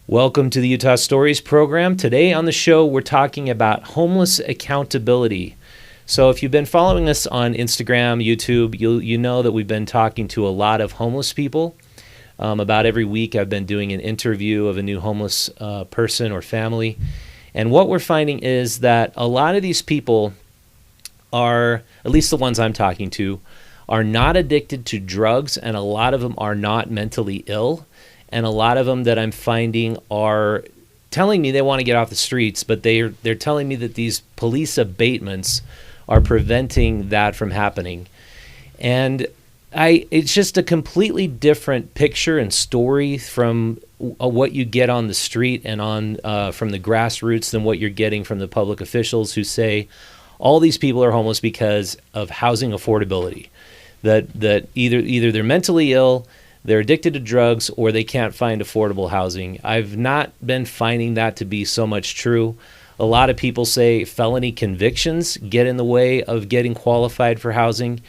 Welcome to the Utah Stories program. Today on the show, we're talking about homeless accountability. So if you've been following us on Instagram, YouTube, you know that we've been talking to a lot of homeless people. About every week, I've been doing an interview of a new homeless person or family. And what we're finding is that a lot of these people are, at least the ones I'm talking to, are not addicted to drugs, and a lot of them are not mentally ill. And a lot of them that I'm finding are telling me they want to get off the streets, but they're telling me that these police abatements are preventing that from happening. And it's just a completely different picture and story from what you get on the street and from the grassroots than what you're getting from the public officials who say all these people are homeless because of housing affordability. That either they're mentally ill, they're addicted to drugs, or they can't find affordable housing. I've not been finding that to be so much true. A lot of people say felony convictions get in the way of getting qualified for housing.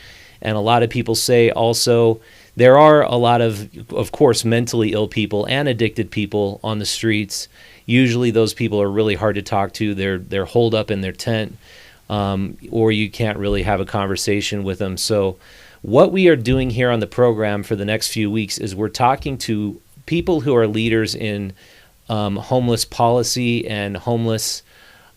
And a lot of people say also there are a lot of course, mentally ill people and addicted people on the streets. Usually those people are really hard to talk to. They're holed up in their tent, or you can't really have a conversation with them. So what we are doing here on the program for the next few weeks is we're talking to people who are leaders in homeless policy and homeless,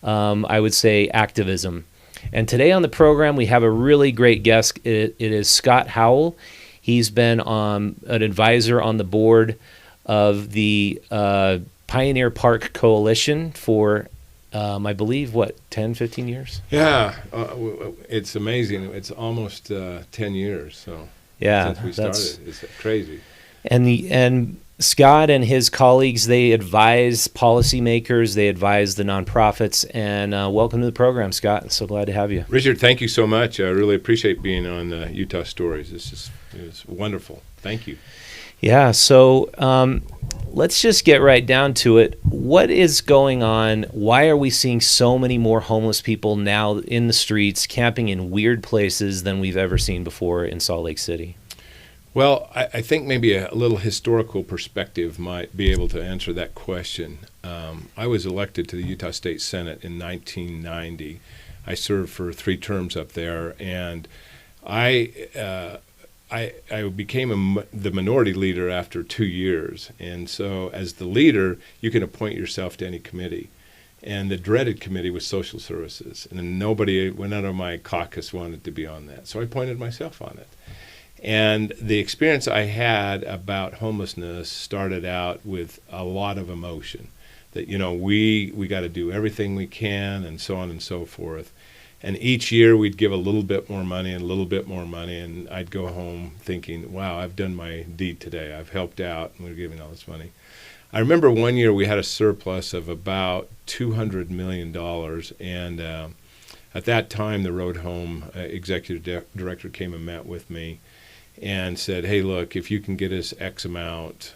I would say, activism. And today on the program, we have a really great guest. It is Scott Howell. He's been an advisor on the board of the Pioneer Park Coalition for I believe, 10, 15 years? Yeah, it's amazing. It's almost 10 years since we started. It's crazy. And Scott and his colleagues, they advise policymakers, they advise the nonprofits, and welcome to the program, Scott. So glad to have you. Richard, thank you so much. I really appreciate being on Utah Stories. It's wonderful. Thank you. Yeah, so let's just get right down to it. What is going on? Why are we seeing so many more homeless people now in the streets, camping in weird places than we've ever seen before in Salt Lake City? Well, I think maybe a little historical perspective might be able to answer that question. I was elected to the Utah State Senate in 1990. I served for 3 terms up there, and I became the minority leader after 2 years. And so as the leader, you can appoint yourself to any committee. And the dreaded committee was social services. And none of my caucus wanted to be on that. So I appointed myself on it. And the experience I had about homelessness started out with a lot of emotion. That, we got to do everything we can, and so on and so forth. And each year we'd give a little bit more money and a little bit more money, and I'd go home thinking, wow, I've done my deed today. I've helped out, and we're giving all this money. I remember one year we had a surplus of about $200 million, and at that time the Road Home executive director came and met with me and said, hey, look, if you can get us X amount,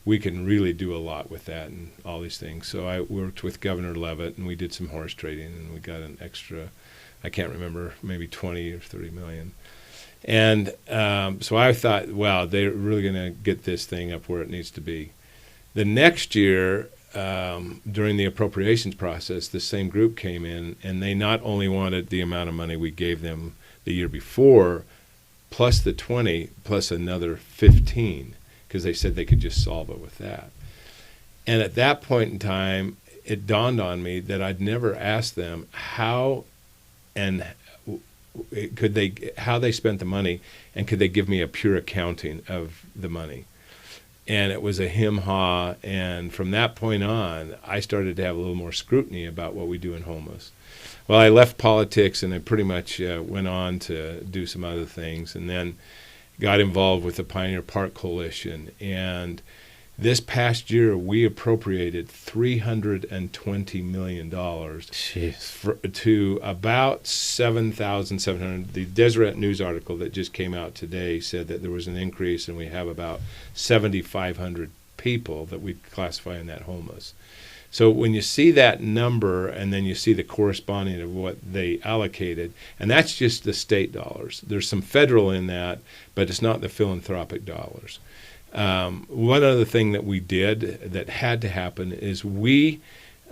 we can really do a lot with that and all these things. So I worked with Governor Levitt, and we did some horse trading, and we got an extra, I can't remember, maybe 20 or 30 million. And so I thought, wow, they're really going to get this thing up where it needs to be. The next year, during the appropriations process, the same group came in, and they not only wanted the amount of money we gave them the year before, plus the 20, plus another 15. Because they said they could just solve it with that. And at that point in time, it dawned on me that I'd never asked them how they spent the money, and could they give me a pure accounting of the money. And it was a him-ha, and from that point on, I started to have a little more scrutiny about what we do in homeless. Well, I left politics, and I pretty much went on to do some other things, and then got involved with the Pioneer Park Coalition. And this past year, we appropriated $320 million to about 7,700. The Deseret News article that just came out today said that there was an increase, and we have about 7,500 people that we classify in that homeless. So when you see that number, and then you see the corresponding of what they allocated, and that's just the state dollars. There's some federal in that, but it's not the philanthropic dollars. One other thing that we did that had to happen is we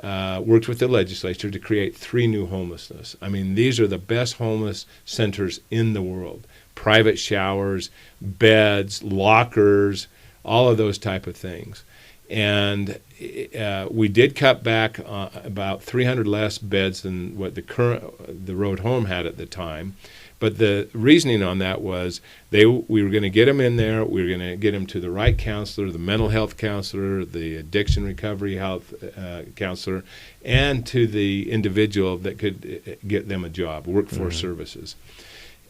worked with the legislature to create 3 new homelessness. I mean, these are the best homeless centers in the world. Private showers, beds, lockers, all of those type of things. And we did cut back about 300 less beds than what the Road Home had at the time. But the reasoning on that was we were going to get them in there, we were going to get them to the right counselor, the mental health counselor, the addiction recovery health counselor, and to the individual that could get them a job, workforce services.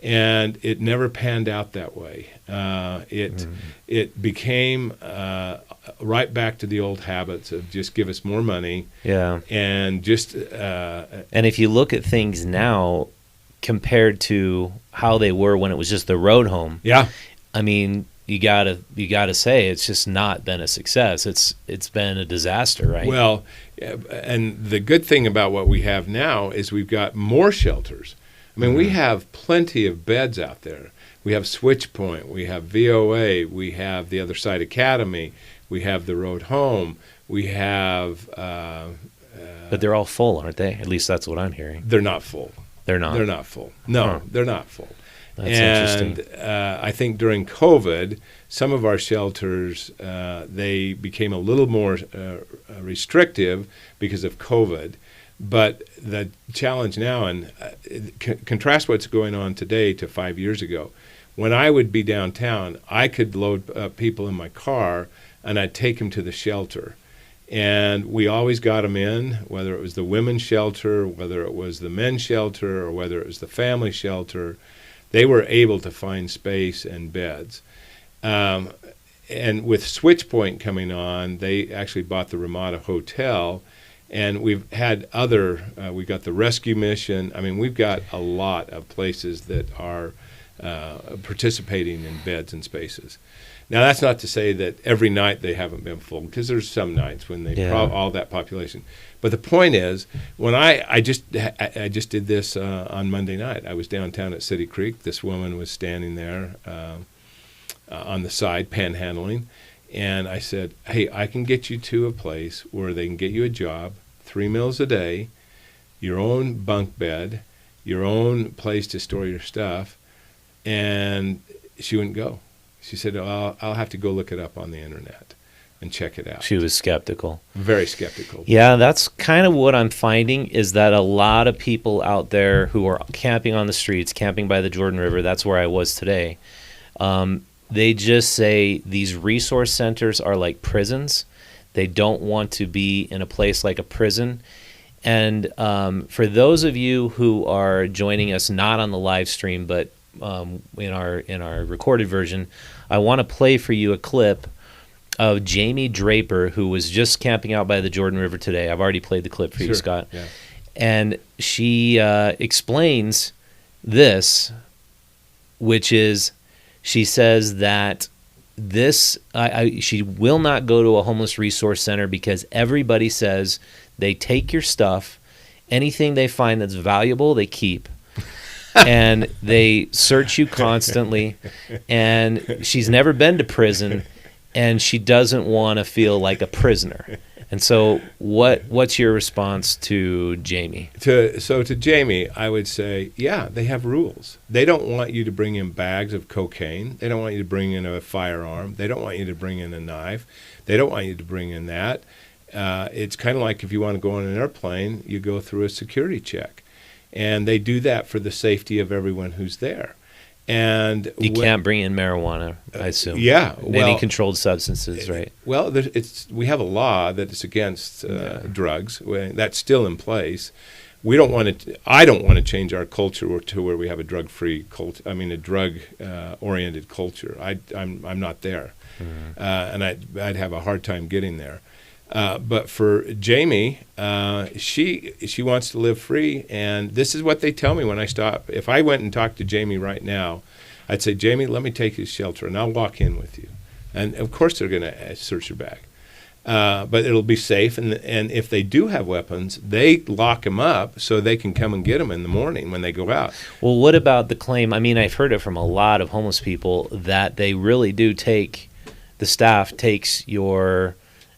And it never panned out that way. It became right back to the old habits of just give us more money. Yeah. And just and if you look at things now compared to how they were when it was just the Road Home, yeah, I mean, you gotta say it's just not been a success. It's been a disaster, right? Well, and the good thing about what we have now is we've got more shelters. I mean, we have plenty of beds out there. We have Switch Point, we have VOA, we have the Other Side Academy, we have the Road Home, we have... but they're all full, aren't they? At least that's what I'm hearing. They're not full. They're not? They're not full. No, they're not full. That's interesting. interesting. I think during COVID, some of our shelters, they became a little more restrictive because of COVID. But the challenge now, and contrast what's going on today to 5 years ago. When I would be downtown, I could load people in my car, and I'd take them to the shelter. And we always got them in, whether it was the women's shelter, whether it was the men's shelter, or whether it was the family shelter. They were able to find space and beds. And with Switch Point coming on, they actually bought the Ramada Hotel. And we've had we got the rescue mission. I mean, we've got a lot of places that are participating in beds and spaces. Now, that's not to say that every night they haven't been full, because there's some nights when they all that population. But the point is, when I just did this on Monday night. I was downtown at City Creek. This woman was standing there on the side panhandling. And I said, hey, I can get you to a place where they can get you a job, 3 meals a day, your own bunk bed, your own place to store your stuff. And she wouldn't go. She said, oh, I'll have to go look it up on the internet and check it out. She was skeptical. Very skeptical. Yeah, that's kind of what I'm finding, is that a lot of people out there who are camping on the streets, camping by the Jordan River, that's where I was today, they just say these resource centers are like prisons. They don't want to be in a place like a prison. And for those of you who are joining us not on the live stream, but in our recorded version, I want to play for you a clip of Jami Draper, who was just camping out by the Jordan River today. I've already played the clip for you, Scott. Yeah. And she explains this, which is, she says that she will not go to a homeless resource center because everybody says they take your stuff, anything they find that's valuable, they keep. And they search you constantly. And she's never been to prison, and she doesn't want to feel like a prisoner. And so what's your response to Jami? To Jami, I would say, yeah, they have rules. They don't want you to bring in bags of cocaine. They don't want you to bring in a firearm. They don't want you to bring in a knife. They don't want you to bring in that. It's kind of like if you want to go on an airplane, you go through a security check. And they do that for the safety of everyone who's there. And you can't bring in marijuana, I assume. Yeah. Any controlled substances, right? Well, we have a law that is against drugs. That's still in place. I don't want to change our culture to where we have a drug-free culture. I mean, a drug-oriented culture. I'm not there, and I'd have a hard time getting there. But for Jami, she wants to live free, and this is what they tell me when I stop. If I went and talked to Jami right now, I'd say, Jami, let me take you to shelter, and I'll walk in with you. And of course they're going to search your bag, but it'll be safe. And if they do have weapons, they lock them up so they can come and get them in the morning when they go out. Well, what about the claim? I mean, I've heard it from a lot of homeless people that they really do take the staff takes your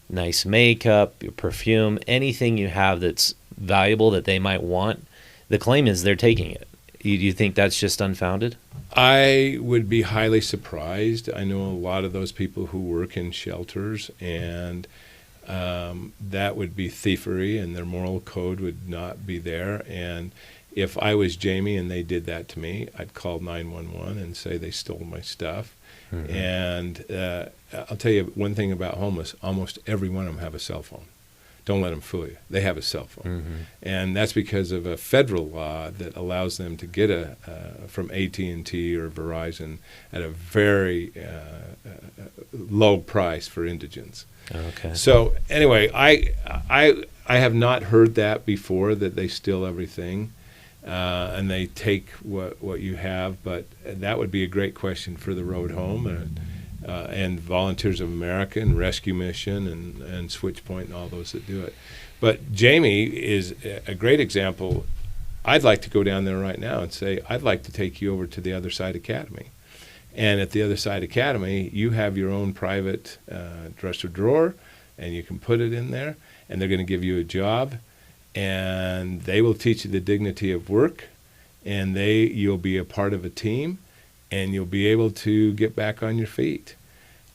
nice makeup, your perfume, anything you have that's valuable that they might want. The claim is they're taking it. Do you think that's just unfounded? I would be highly surprised. I know a lot of those people who work in shelters, and that would be thievery, and their moral code would not be there. And if I was Jami and they did that to me, I'd call 911 and say they stole my stuff. Mm-hmm. And I'll tell you one thing about homeless: almost every one of them have a cell phone. Don't let them fool you. They have a cell phone. Mm-hmm. And that's because of a federal law that allows them to get from AT&T or Verizon at a very low price for indigents. Okay. So anyway, I have not heard that before, that they steal everything and they take what you have, but that would be a great question for the Road Home and Volunteers of America and Rescue Mission and Switchpoint and all those that do it. But Jami is a great example. I'd like to go down there right now and say, I'd like to take you over to the Other Side Academy. And at the Other Side Academy, you have your own private dresser drawer, and you can put it in there, and they're going to give you a job, and they will teach you the dignity of work, and you'll be a part of a team, and you'll be able to get back on your feet.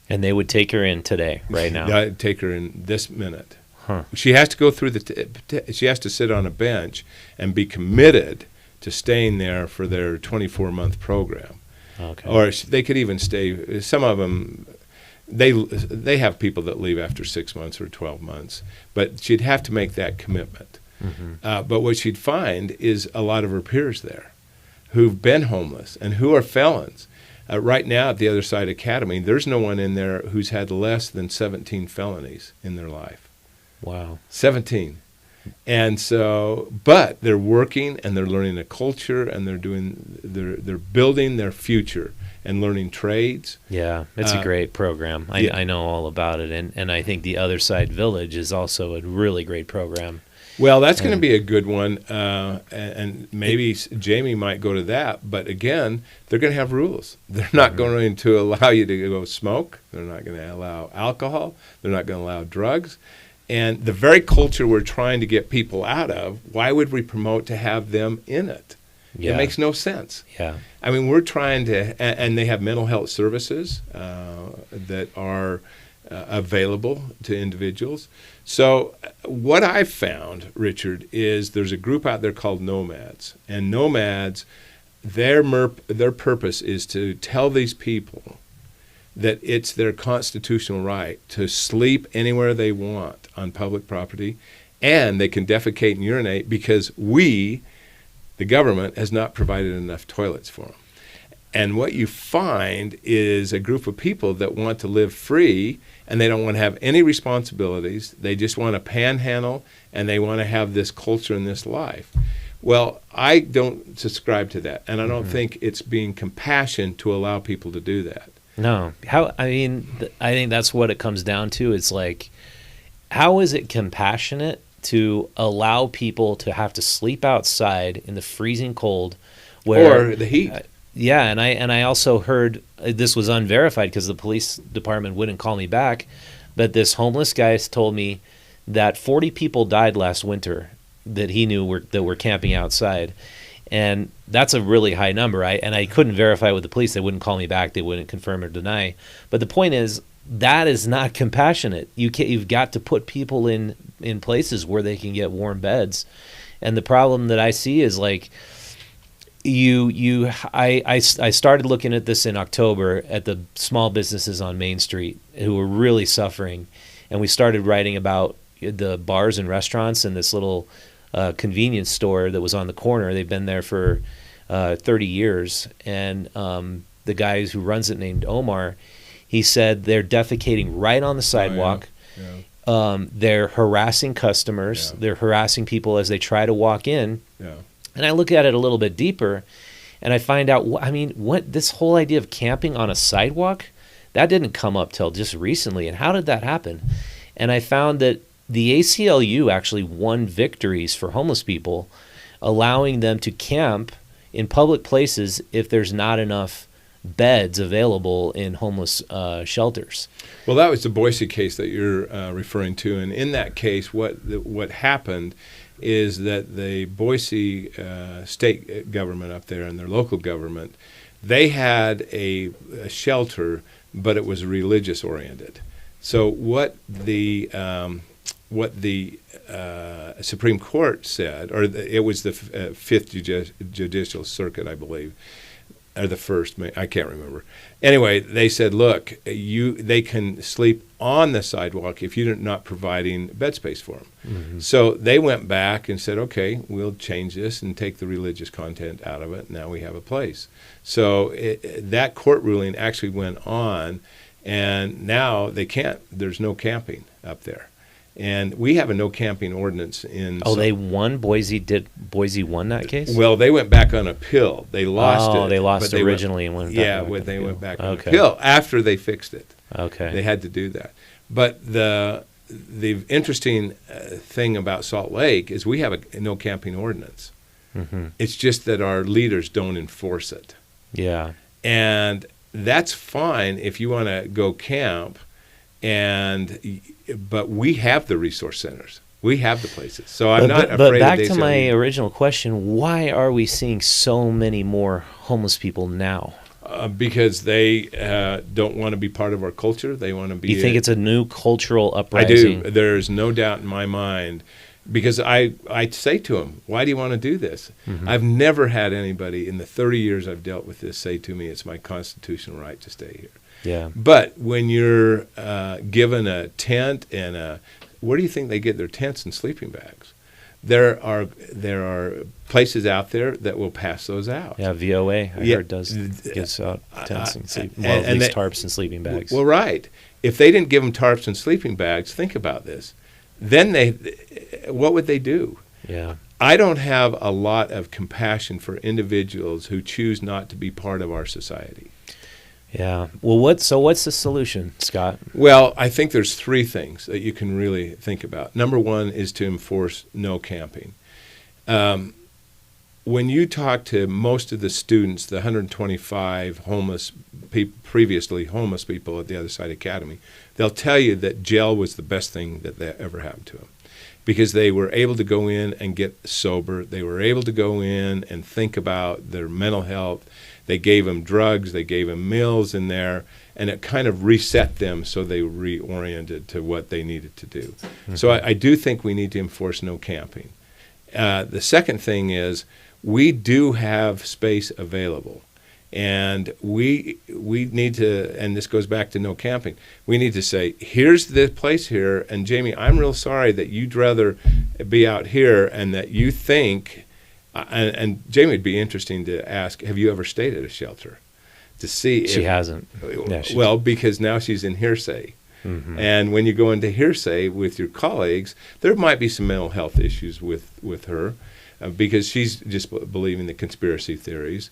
And they would take her in today, right now? I'd take her in this minute. Huh. She has to go through she has to sit on a bench and be committed to staying there for their 24-month program. Okay. Or they could even stay. Some of them, they have people that leave after 6 months or 12 months, but she'd have to make that commitment. Mm-hmm. But what she'd find is a lot of her peers there who've been homeless and who are felons. Right now at the Other Side Academy, there's no one in there who's had less than 17 felonies in their life. Wow. 17. And so, but they're working and they're learning a culture, and they're building their future and learning trades. Yeah, it's a great program. I know all about it, and I think the Other Side Village is also a really great program. Well, that's going to be a good one, and maybe Jami might go to that. But again, they're going to have rules. They're not going to allow you to go smoke. They're not going to allow alcohol. They're not going to allow drugs. And the very culture we're trying to get people out of, why would we promote to have them in it? Yeah. It makes no sense. Yeah. I mean, we're trying to, and they have mental health services that are available to individuals. So what I've found, Richard, is there's a group out there called Nomads. And Nomads, their purpose is to tell these people that it's their constitutional right to sleep anywhere they want on public property, and they can defecate and urinate because the government, has not provided enough toilets for them. And what you find is a group of people that want to live free, and they don't want to have any responsibilities. They just want to panhandle, and they want to have this culture and this life. Well, I don't subscribe to that, and I don't think it's being compassionate to allow people to do that. No. I think that's what it comes down to. It's like, how is it compassionate to allow people to have to sleep outside in the freezing cold, or the heat? Yeah, and I also heard, this was unverified because the police department wouldn't call me back, but this homeless guy told me that 40 people died last winter that he knew that were camping outside. And that's a really high number. I couldn't verify with the police. They wouldn't call me back. They wouldn't confirm or deny. But the point is, that is not compassionate. You've got to put people in places where they can get warm beds. And the problem that I see is, like, I started looking at this in October at the small businesses on Main Street who were really suffering. And we started writing about the bars and restaurants and this little convenience store that was on the corner. They've been there for 30 years. And the guy who runs it, named Omar, he said they're defecating right on the sidewalk. Oh, yeah. They're harassing customers. Yeah. They're harassing people as they try to walk in. Yeah. And I look at it a little bit deeper, and I find out, what this whole idea of camping on a sidewalk, that didn't come up till just recently. And how did that happen? And I found that the ACLU actually won victories for homeless people, allowing them to camp in public places if there's not enough beds available in homeless shelters. Well, that was the Boise case that you're referring to, and in that case, what happened is that the Boise state government up there and their local government, they had a shelter, but it was religious oriented. So what the Supreme Court said, or it was the Fifth Judicial Circuit, I believe, or the first, I can't remember. Anyway, they said, look, they can sleep on the sidewalk if you're not providing bed space for them. Mm-hmm. So they went back and said, okay, we'll change this and take the religious content out of it. Now we have a place. So that court ruling actually went on, and now they can't. There's no camping up there. And we have a no camping ordinance in. Oh, they won? Boise won that case? Well, they went back on appeal. They lost it. Oh, they lost originally and went back. Yeah, they went back on appeal after they fixed it. Okay. They had to do that. But the interesting thing about Salt Lake is we have a no camping ordinance. Mm-hmm. It's just that our leaders don't enforce it. Yeah. And that's fine if you want to go camp, but we have the resource centers. We have the places. So I'm not afraid. But back to my original question, why are we seeing so many more homeless people now? Because they don't want to be part of our culture. They want to be. You think it's a new cultural uprising? I do. There's no doubt in my mind. Because I say to them, why do you want to do this? Mm-hmm. I've never had anybody in the 30 years I've dealt with this say to me, it's my constitutional right to stay here. Yeah. But when you're given a tent and where do you think they get their tents and sleeping bags? There are places out there that will pass those out. Yeah, VOA I heard gives out tents and tarps and sleeping bags. Well, right. If they didn't give them tarps and sleeping bags, think about this. Then what would they do? Yeah. I don't have a lot of compassion for individuals who choose not to be part of our society. Yeah. Well, what's the solution, Scott? Well, I think there's three things that you can really think about. Number one is to enforce no camping. When you talk to most of the students, the 125 previously homeless people at the Other Side Academy, they'll tell you that jail was the best thing that ever happened to them, because they were able to go in and get sober. They were able to go in and think about their mental health. They gave them drugs. They gave them meals in there, and it kind of reset them so they reoriented to what they needed to do. Mm-hmm. So I do think we need to enforce no camping. The second thing is we do have space available. And we need to, and this goes back to no camping, we need to say, here's the place here, and Jami, I'm real sorry that you'd rather be out here and that you think, and Jami, it'd be interesting to ask, have you ever stayed at a shelter? To see She hasn't. Well, because now she's in hearsay. Mm-hmm. And when you go into hearsay with your colleagues, there might be some mental health issues with her because she's just believing the conspiracy theories.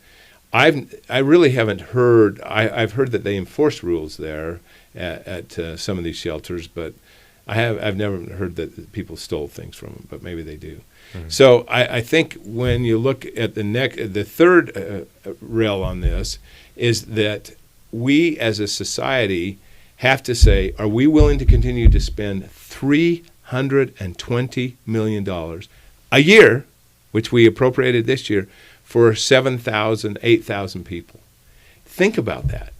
I really haven't heard. I've heard that they enforce rules there at some of these shelters, but I've never heard that people stole things from them. But maybe they do. Mm-hmm. So I think when you look at the third rail on this is that we as a society have to say, are we willing to continue to spend $320 million a year, which we appropriated this year, for 7,000, 8,000 people? Think about that.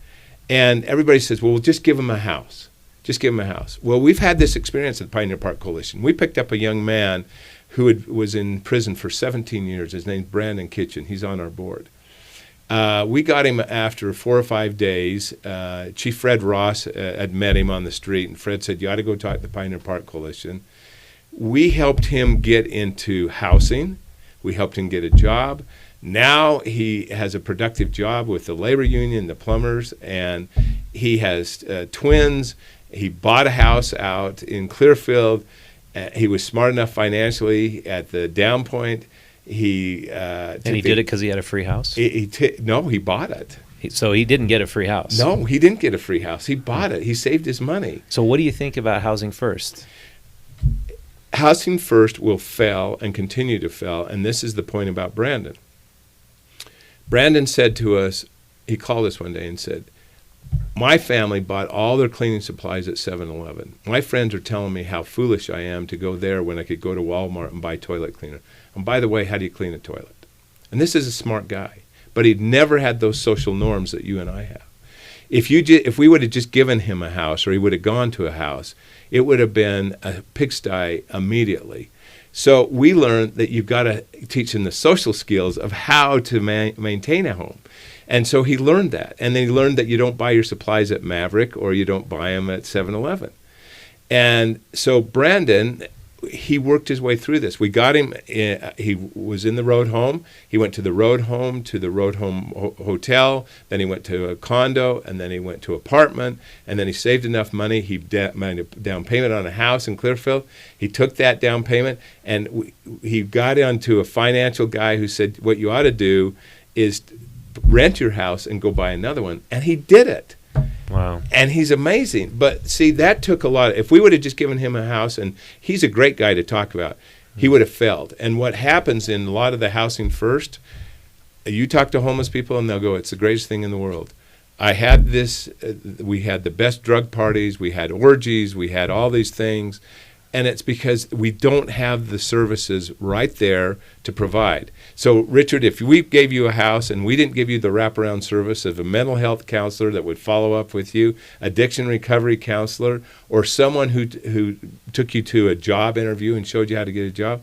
And everybody says, well, just give them a house. Just give them a house. Well, we've had this experience at Pioneer Park Coalition. We picked up a young man who was in prison for 17 years. His name's Brandon Kitchen. He's on our board. We got him after 4 or 5 days. Chief Fred Ross had met him on the street, and Fred said, you ought to go talk to the Pioneer Park Coalition. We helped him get into housing. We helped him get a job. Now he has a productive job with the labor union, the plumbers, and he has twins. He bought a house out in Clearfield. He was smart enough financially at the down point. And he did it because he had a free house? No, he bought it. So he didn't get a free house? No, he didn't get a free house. He bought it. He saved his money. So what do you think about Housing First? Housing First will fail and continue to fail, and this is the point about Brandon. Brandon said to us, he called us one day and said, my family bought all their cleaning supplies at 7-Eleven. My friends are telling me how foolish I am to go there when I could go to Walmart and buy toilet cleaner. And by the way, how do you clean a toilet? And this is a smart guy, but he'd never had those social norms that you and I have. If we would have just given him a house, or he would have gone to a house, it would have been a pigsty immediately. So we learned that you've got to teach him the social skills of how to maintain a home. And so he learned that. And then he learned that you don't buy your supplies at Maverick, or you don't buy them at 7-Eleven. And so Brandon, he worked his way through this. We got him, he was in the road home. He went to the road home, hotel. Then he went to a condo, and then he went to an apartment. And then he saved enough money. He made a down payment on a house in Clearfield. He took that down payment, and he got onto a financial guy who said, what you ought to do is rent your house and go buy another one. And he did it. Wow. And he's amazing. But see, that took a lot. If we would have just given him a house, and he's a great guy to talk about, he would have failed. And what happens in a lot of the housing first, you talk to homeless people and they'll go, it's the greatest thing in the world. I had this, we had the best drug parties, we had orgies, we had all these things. And it's because we don't have the services right there to provide. So, Richard, if we gave you a house and we didn't give you the wraparound service of a mental health counselor that would follow up with you, addiction recovery counselor, or someone who took you to a job interview and showed you how to get a job,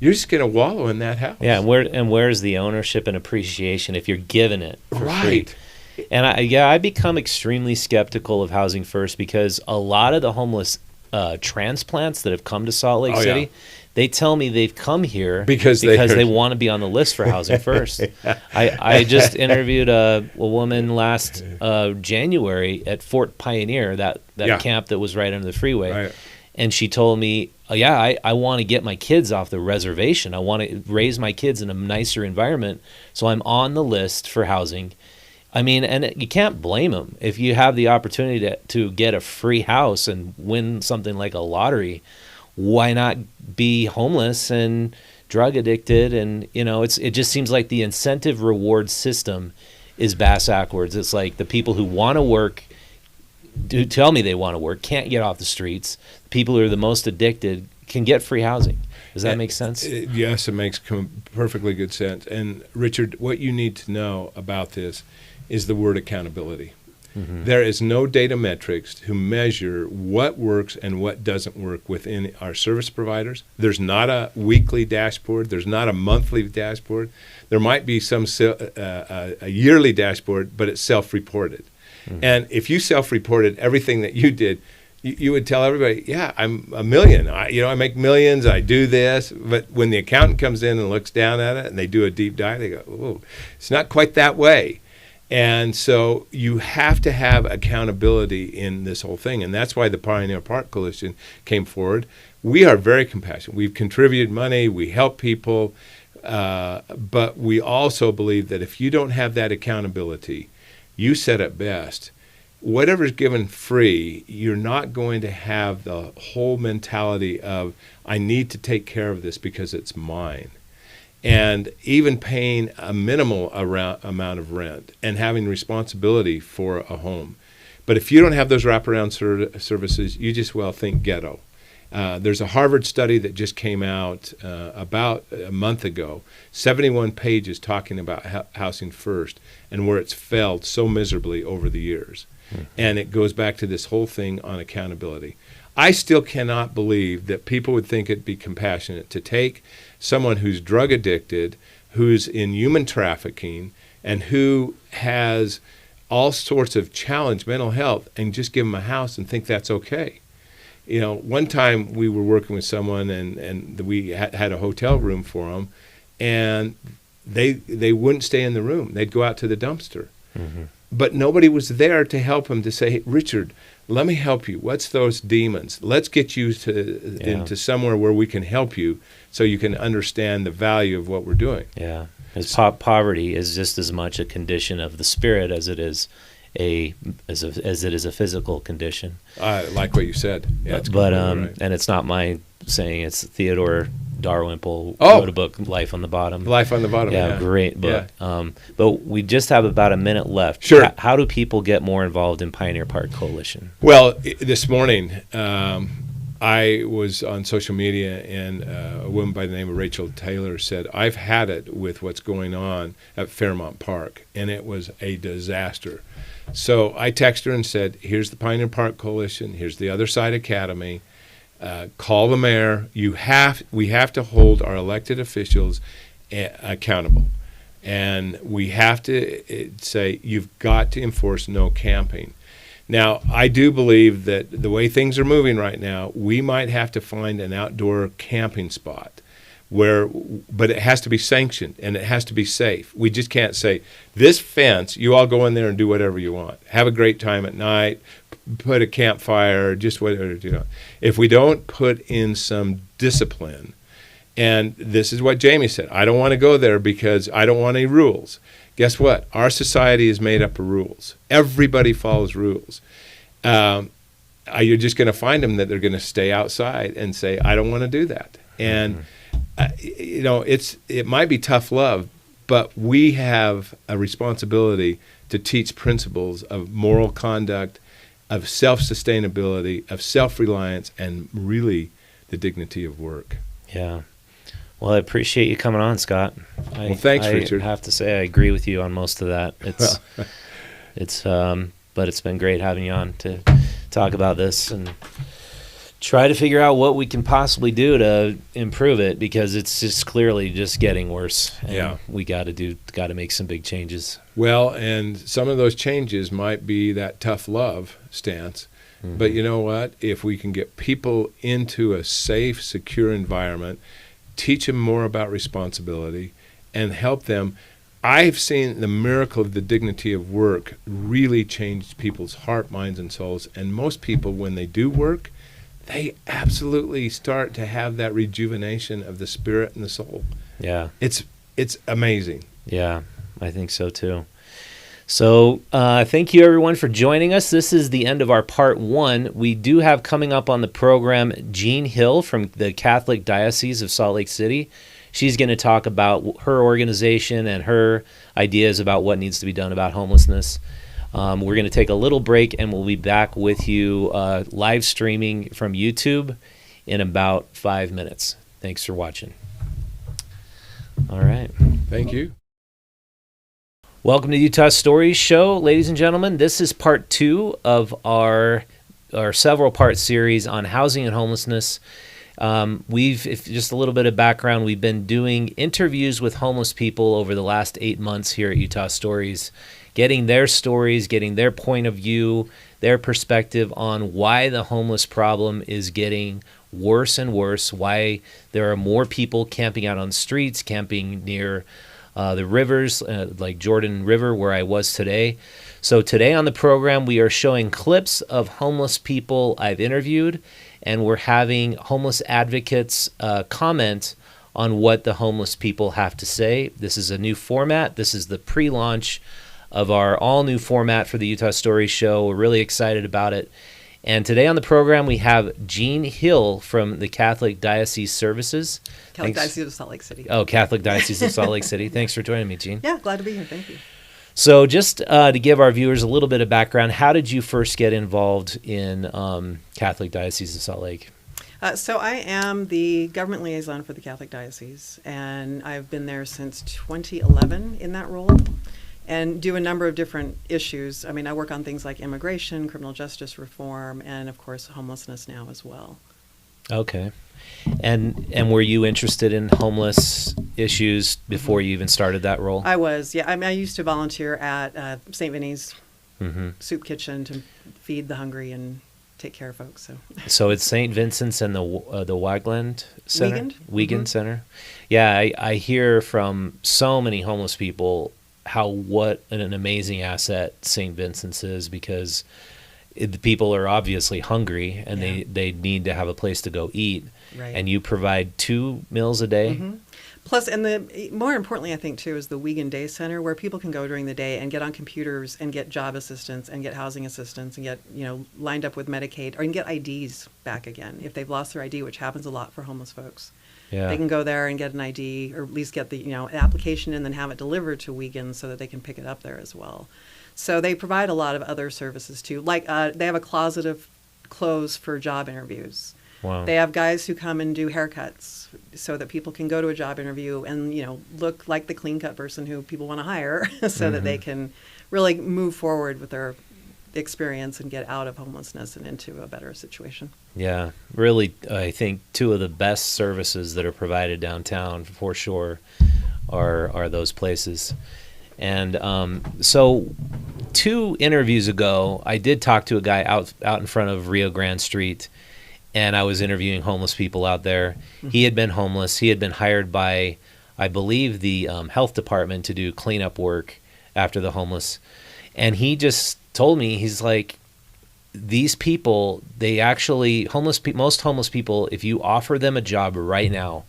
you're just going to wallow in that house. Yeah, and where's the ownership and appreciation if you're given it for right. free? And I become extremely skeptical of Housing First, because a lot of the homeless transplants that have come to Salt Lake City, yeah. they tell me they've come here because they want to be on the list for Housing First. Yeah. I just interviewed a woman last January at Fort Pioneer, that yeah. camp that was right under the freeway. Right. And she told me, I want to get my kids off the reservation. I want to raise my kids in a nicer environment, so I'm on the list for housing. I mean, and you can't blame them. If you have the opportunity to get a free house and win something like a lottery, why not be homeless and drug addicted? And, it just seems like the incentive reward system is backwards. It's like the people who want to work, who tell me they want to work, can't get off the streets. The people who are the most addicted can get free housing. Does that make sense? Yes, it makes perfectly good sense. And, Richard, what you need to know about this is the word accountability. Mm-hmm. There is no data metrics to measure what works and what doesn't work within our service providers. There's not a weekly dashboard. There's not a monthly dashboard. There might be a yearly dashboard, but it's self-reported. Mm-hmm. And if you self-reported everything that you did, you would tell everybody, yeah, I'm a million. I make millions. I do this. But when the accountant comes in and looks down at it and they do a deep dive, they go, oh, it's not quite that way. And so you have to have accountability in this whole thing. And that's why the Pioneer Park Coalition came forward. We are very compassionate. We've contributed money. We help people. But we also believe that if you don't have that accountability, you said it best, whatever's given free, you're not going to have the whole mentality of, I need to take care of this because it's mine. And even paying a minimal amount of rent and having responsibility for a home. But if you don't have those wraparound services, you just think ghetto. There's a Harvard study that just came out about a month ago, 71 pages talking about Housing First and where it's failed so miserably over the years. Mm-hmm. And it goes back to this whole thing on accountability. I still cannot believe that people would think it'd be compassionate to take someone who's drug addicted, who's in human trafficking, and who has all sorts of challenge mental health, and just give them a house and think that's okay. One time we were working with someone and we had a hotel room for them, and they wouldn't stay in the room. They'd go out to the dumpster. Mm-hmm. But nobody was there to help him, to say, hey, Richard, let me help you. What's those demons? Let's get you into somewhere where we can help you so you can understand the value of what we're doing. Yeah. Poverty is just as much a condition of the spirit as it is a physical condition. I like what you said. Yeah, right. And it's not my saying, it's Theodore Dalrymple Oh. wrote a book, Life on the Bottom. Life on the Bottom. Yeah, great book. But we just have about a minute left. Sure. How do people get more involved in Pioneer Park Coalition? Well, this morning I was on social media, and a woman by the name of Rachel Taylor said, "I've had it with what's going on at Fairmount Park," and it was a disaster. So I texted her and said, "Here's the Pioneer Park Coalition. Here's the Other Side Academy. Call the mayor. We have to hold our elected officials accountable, and we have to say you've got to enforce no camping." Now, I do believe that the way things are moving right now, we might have to find an outdoor camping spot but it has to be sanctioned and it has to be safe. We just can't say, this fence, you all go in there and do whatever you want. Have a great time at night, put a campfire, just whatever, If we don't put in some discipline, and this is what Jami said, I don't want to go there because I don't want any rules. Guess what? Our society is made up of rules. Everybody follows rules. You're just going to find them that they're going to stay outside and say, I don't want to do that. And, it might be tough love, but we have a responsibility to teach principles of moral conduct, of self-sustainability, of self-reliance, and really the dignity of work. Yeah. Well, I appreciate you coming on, Scott. Thanks, Richard. I have to say I agree with you on most of that. But it's been great having you on to talk about this and try to figure out what we can possibly do to improve it, because it's just clearly just getting worse. And we got to make some big changes. Well, and some of those changes might be that tough love stance. Mm-hmm. But you know what? If we can get people into a safe, secure environment, teach them more about responsibility, and help them. I've seen the miracle of the dignity of work really change people's heart, minds, and souls. And most people, when they do work, they absolutely start to have that rejuvenation of the spirit and the soul. Yeah. It's amazing. Yeah, I think so too. So thank you, everyone, for joining us. This is the end of our part one. We do have coming up on the program Jean Hill from the Catholic Diocese of Salt Lake City. She's going to talk about her organization and her ideas about what needs to be done about homelessness. We're going to take a little break, and we'll be back with you live streaming from YouTube in about 5 minutes. Thanks for watching. All right. Thank you. Welcome to Utah Stories Show, ladies and gentlemen. This is part two of our several-part series on housing and homelessness. If just a little bit of background, we've been doing interviews with homeless people over the last 8 months here at Utah Stories, getting their stories, getting their point of view, their perspective on why the homeless problem is getting worse and worse, why there are more people camping out on streets, camping near the rivers, like Jordan River, where I was today. So today on the program, we are showing clips of homeless people I've interviewed, and we're having homeless advocates comment on what the homeless people have to say. This is a new format. This is the pre-launch of our all-new format for the Utah Stories Show. We're really excited about it. And today on the program, we have Jean Hill from the Catholic Diocese Services. Catholic Diocese of Salt Lake City. Oh, Catholic Diocese of Salt Lake City. Thanks for joining me, Jean. Yeah, glad to be here. Thank you. So just to give our viewers a little bit of background, how did you first get involved in Catholic Diocese of Salt Lake? So I am the government liaison for the Catholic Diocese, and I've been there since 2011 in that role, and do a number of different issues. I mean, I work on things like immigration, criminal justice reform, and of course homelessness now as well. Okay. And were you interested in homeless issues before you even started that role? I was, yeah. I mean, I used to volunteer at St. Vinny's Soup Kitchen to feed the hungry and take care of folks. So it's St. Vincent's and the Wagland Center? Wiegand Center. Yeah, I hear from so many homeless people what an amazing asset St. Vincent's is, because the people are obviously hungry and they need to have a place to go eat. Right. And you provide 2 meals a day? Plus, and the more importantly, I think too, is the Vincent Day Center, where people can go during the day and get on computers and get job assistance and get housing assistance and get lined up with Medicaid, or and get IDs back again if they've lost their ID, which happens a lot for homeless folks. Yeah. They can go there and get an ID, or at least get the an application and then have it delivered to Wiegand so that they can pick it up there as well. So they provide a lot of other services too, like they have a closet of clothes for job interviews. Wow. They have guys who come and do haircuts so that people can go to a job interview and, look like the clean cut person who people want to hire so that they can really move forward with their experience and get out of homelessness and into a better situation. Yeah, really, I think two of the best services that are provided downtown for sure are those places. And so 2 interviews ago, I did talk to a guy out in front of Rio Grande Street, and I was interviewing homeless people out there. Mm-hmm. He had been homeless. He had been hired by, I believe, the health department to do cleanup work after the homeless. And he just told me, he's like, these people, they actually, most homeless people, if you offer them a job right now,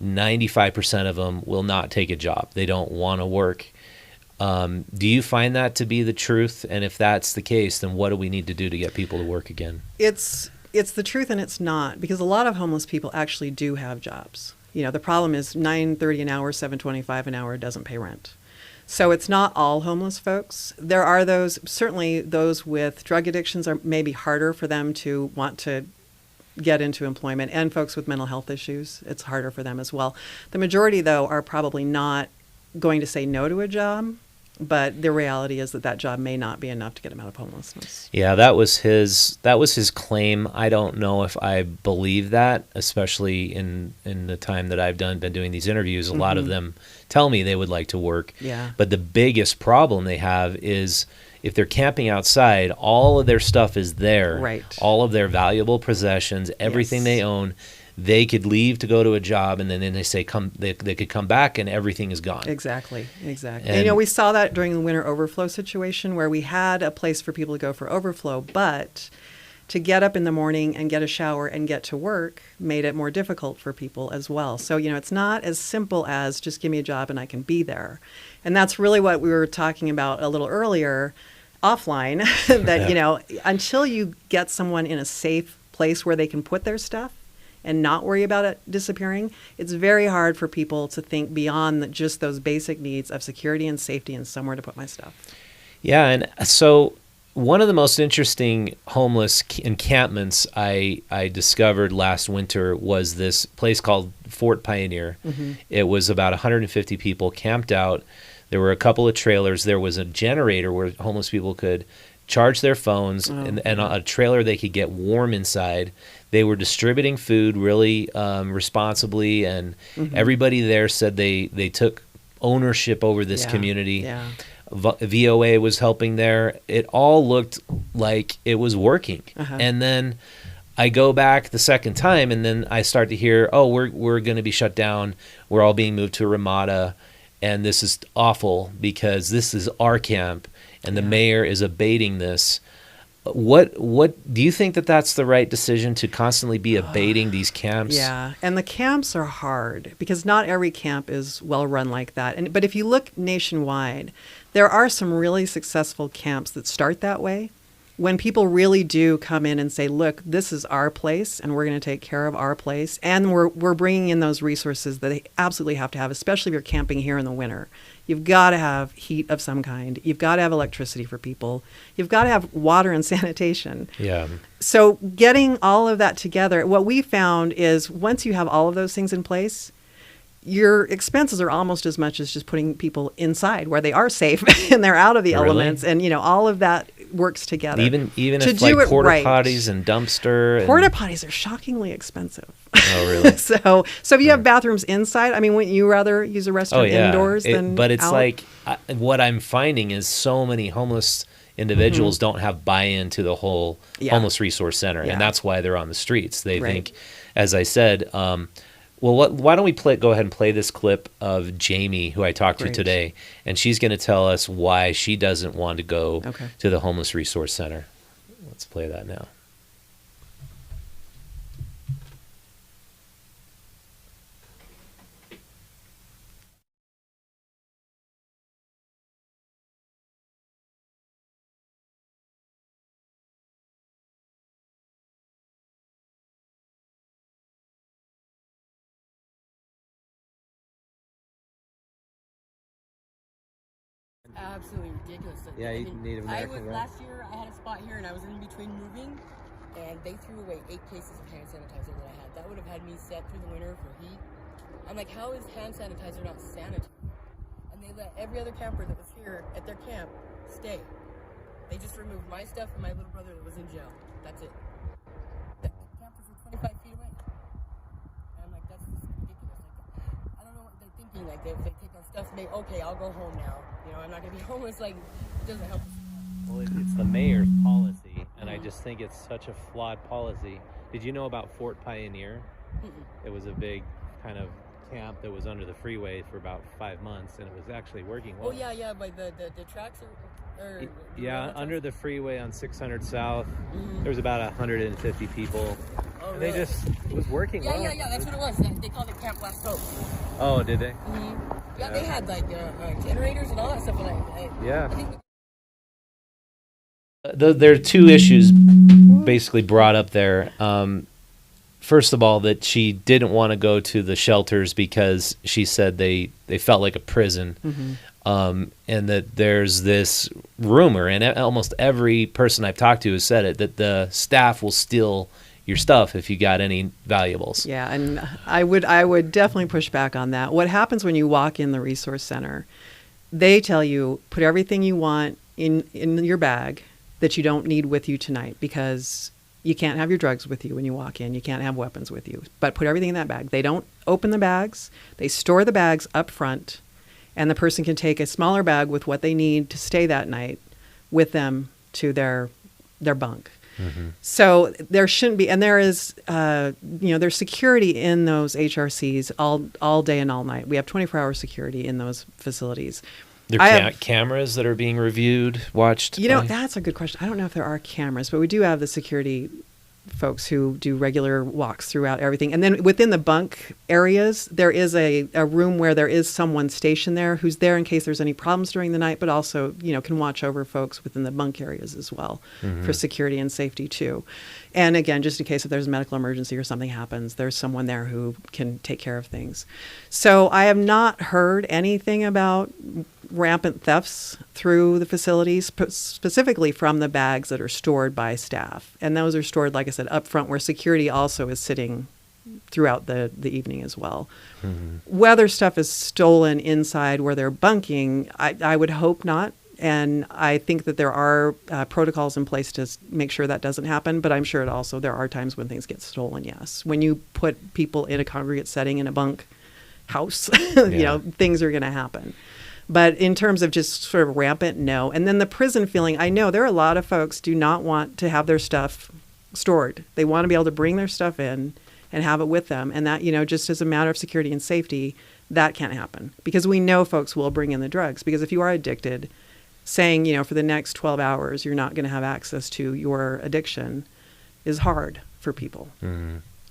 95% of them will not take a job. They don't want to work. Do you find that to be the truth? And if that's the case, then what do we need to do to get people to work again? It's the truth, and it's not, because a lot of homeless people actually do have jobs. The problem is $9.30 an hour, $7.25 an hour doesn't pay rent. So it's not all homeless folks. There are certainly those with drug addictions are maybe harder for them to want to get into employment, and folks with mental health issues, it's harder for them as well. The majority, though, are probably not going to say no to a job. But the reality is that job may not be enough to get him out of homelessness. Yeah, that was his claim. I don't know if I believe that, especially in the time that I've been doing these interviews. A lot of them tell me they would like to work. Yeah. But the biggest problem they have is if they're camping outside, all of their stuff is there. Right. All of their valuable possessions, everything they own. They could leave to go to a job, and then they say they could come back, and everything is gone. Exactly. And we saw that during the winter overflow situation, where we had a place for people to go for overflow, but to get up in the morning and get a shower and get to work made it more difficult for people as well. So, it's not as simple as just give me a job and I can be there. And that's really what we were talking about a little earlier offline, that, until you get someone in a safe place where they can put their stuff and not worry about it disappearing, it's very hard for people to think beyond just those basic needs of security and safety and somewhere to put my stuff. Yeah, and so one of the most interesting homeless encampments I discovered last winter was this place called Fort Pioneer. Mm-hmm. It was about 150 people camped out. There were a couple of trailers. There was a generator where homeless people could charge their phones, and a trailer they could get warm inside. They were distributing food really responsibly, and everybody there said they took ownership over this community. Yeah. VOA was helping there. It all looked like it was working. And then I go back the second time, and then I start to hear, we're going to be shut down. We're all being moved to Ramada, and this is awful because this is our camp, and the mayor is abating this. What do you think that's the right decision, to constantly be abating these camps? Yeah, and the camps are hard because not every camp is well run like that. But if you look nationwide, there are some really successful camps that start that way. When people really do come in and say, look, this is our place and we're going to take care of our place, and we're bringing in those resources that they absolutely have to have, especially if you're camping here in the winter. You've got to have heat of some kind. You've got to have electricity for people. You've got to have water and sanitation. Yeah. So getting all of that together, what we found is once you have all of those things in place, your expenses are almost as much as just putting people inside where they are safe and they're out of the elements, and all of that works together. Even if like porta potties and dumpster. Porta potties are shockingly expensive. Oh, really? So if you have bathrooms inside, wouldn't you rather use a restroom indoors than But it's out? like what I'm finding is so many homeless individuals don't have buy-in to the whole homeless resource center, and that's why they're on the streets. They think, as I said, why don't we go ahead and play this clip of Jami, who I talked to today, and she's going to tell us why she doesn't want to go to the homeless resource center. Let's play that now. absolutely ridiculous. Yeah, Native American, I was right? last year. I had a spot here, and I was in between moving, and they threw away 8 cases of hand sanitizer that I had. That would have had me set through the winter for heat. I'm like, how is hand sanitizer not sanitary? And they let every other camper that was here at their camp stay. They just removed my stuff and my little brother that was in jail. That's it. The campers were 25 feet away. And I'm like, that's just ridiculous. Like, I don't know what they're thinking. Like, if they take our stuff, okay, I'll go home now. You know, I'm not going to be homeless. Like, it doesn't help us. Well, it's the mayor's policy, and I just think it's such a flawed policy. Did you know about Fort Pioneer? It was a big kind of camp that was under the freeway for about 5 months, and it was actually working well. Oh, yeah, but the tracks are yeah, under the freeway on 600 South, there was about 150 people. Oh, And really? it was working well. Yeah, that's what it was. They called it Camp Last Hope. Oh, did they? Yeah, they had like generators and all that stuff. And Yeah. I think There are 2 issues basically brought up there. First of all, that she didn't want to go to the shelters because she said they felt like a prison. And that there's this rumor, and almost every person I've talked to has said it, that the staff will steal your stuff if you got any valuables. Yeah, and I would definitely push back on that. What happens when you walk in the resource center? They tell you, put everything you want in your bag that you don't need with you tonight, because you can't have your drugs with you when you walk in. You can't have weapons with you. But put everything in that bag. They don't open the bags. They store the bags up front, and the person can take a smaller bag with what they need to stay that night with them to their bunk. So there shouldn't be, and there is, there's security in those HRCs all day and all night. We have 24-hour security in those facilities. There are cameras that are being reviewed, watched. That's a good question. I don't know if there are cameras, but we do have the security folks who do regular walks throughout everything. And then within the bunk areas, there is a room where there is someone stationed there who's there in case there's any problems during the night, but also, can watch over folks within the bunk areas as well for security and safety too. And again, just in case if there's a medical emergency or something happens, there's someone there who can take care of things. So I have not heard anything about rampant thefts through the facilities, specifically from the bags that are stored by staff. And those are stored, like I said, up front, where security also is sitting throughout the evening as well. Whether stuff is stolen inside where they're bunking, I would hope not. And I think that there are protocols in place to make sure that doesn't happen. But I'm sure there are times when things get stolen, yes. When you put people in a congregate setting in a bunk house, things are going to happen. But in terms of just sort of rampant, no. And then the prison feeling, I know there are a lot of folks do not want to have their stuff stored. They want to be able to bring their stuff in and have it with them. And that, just as a matter of security and safety, that can't happen. Because we know folks will bring in the drugs. Because if you are addicted, saying, for the next 12 hours, you're not going to have access to your addiction is hard for people.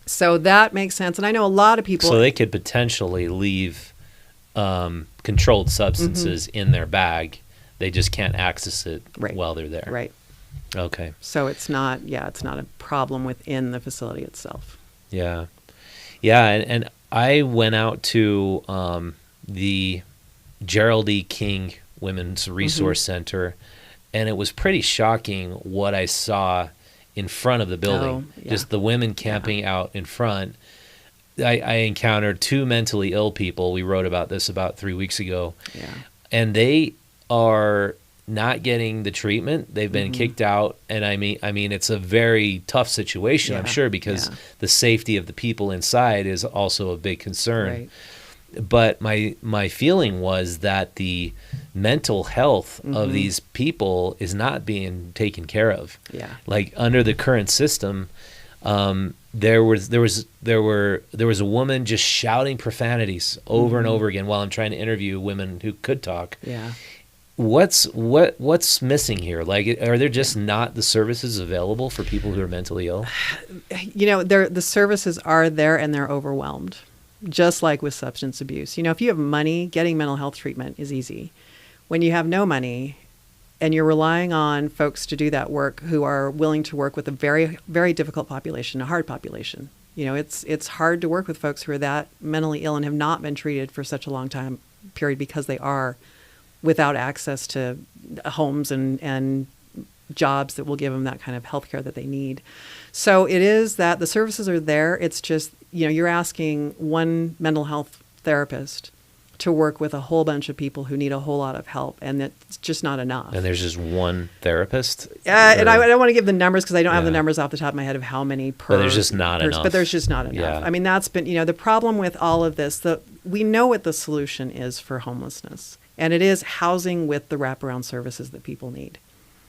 So that makes sense. And I know a lot of people. So they could potentially leave controlled substances in their bag. They just can't access it while they're there. Right. Okay. So it's not a problem within the facility itself. Yeah. Yeah. And I went out to the Gerald E. King Women's Resource Center, and it was pretty shocking what I saw in front of the building. Just the women camping out in front. I encountered 2 mentally ill people. We wrote about this about 3 weeks ago. Yeah. And they are not getting the treatment. They've been kicked out. And I mean, it's a very tough situation, I'm sure, because the safety of the people inside is also a big concern. Right. But my feeling was that the mental health of these people is not being taken care of. Yeah. Like under the current system, there was a woman just shouting profanities over and over again while I'm trying to interview women who could talk. Yeah. What's missing here? Like, are there just not the services available for people who are mentally ill? The services are there and they're overwhelmed. Just like with substance abuse. If you have money, getting mental health treatment is easy. When you have no money and you're relying on folks to do that work who are willing to work with a very, very difficult population, a hard population. It's hard to work with folks who are that mentally ill and have not been treated for such a long time period because they are without access to homes and jobs that will give them that kind of health care that they need. So it is that the services are there. It's just, you're asking one mental health therapist to work with a whole bunch of people who need a whole lot of help, and it's just not enough. And there's just one therapist? And I don't want to give the numbers because I don't have the numbers off the top of my head of how many per. But there's just not enough. But there's just not enough. Yeah. I mean, that's been, the problem with all of this, we know what the solution is for homelessness, and it is housing with the wraparound services that people need.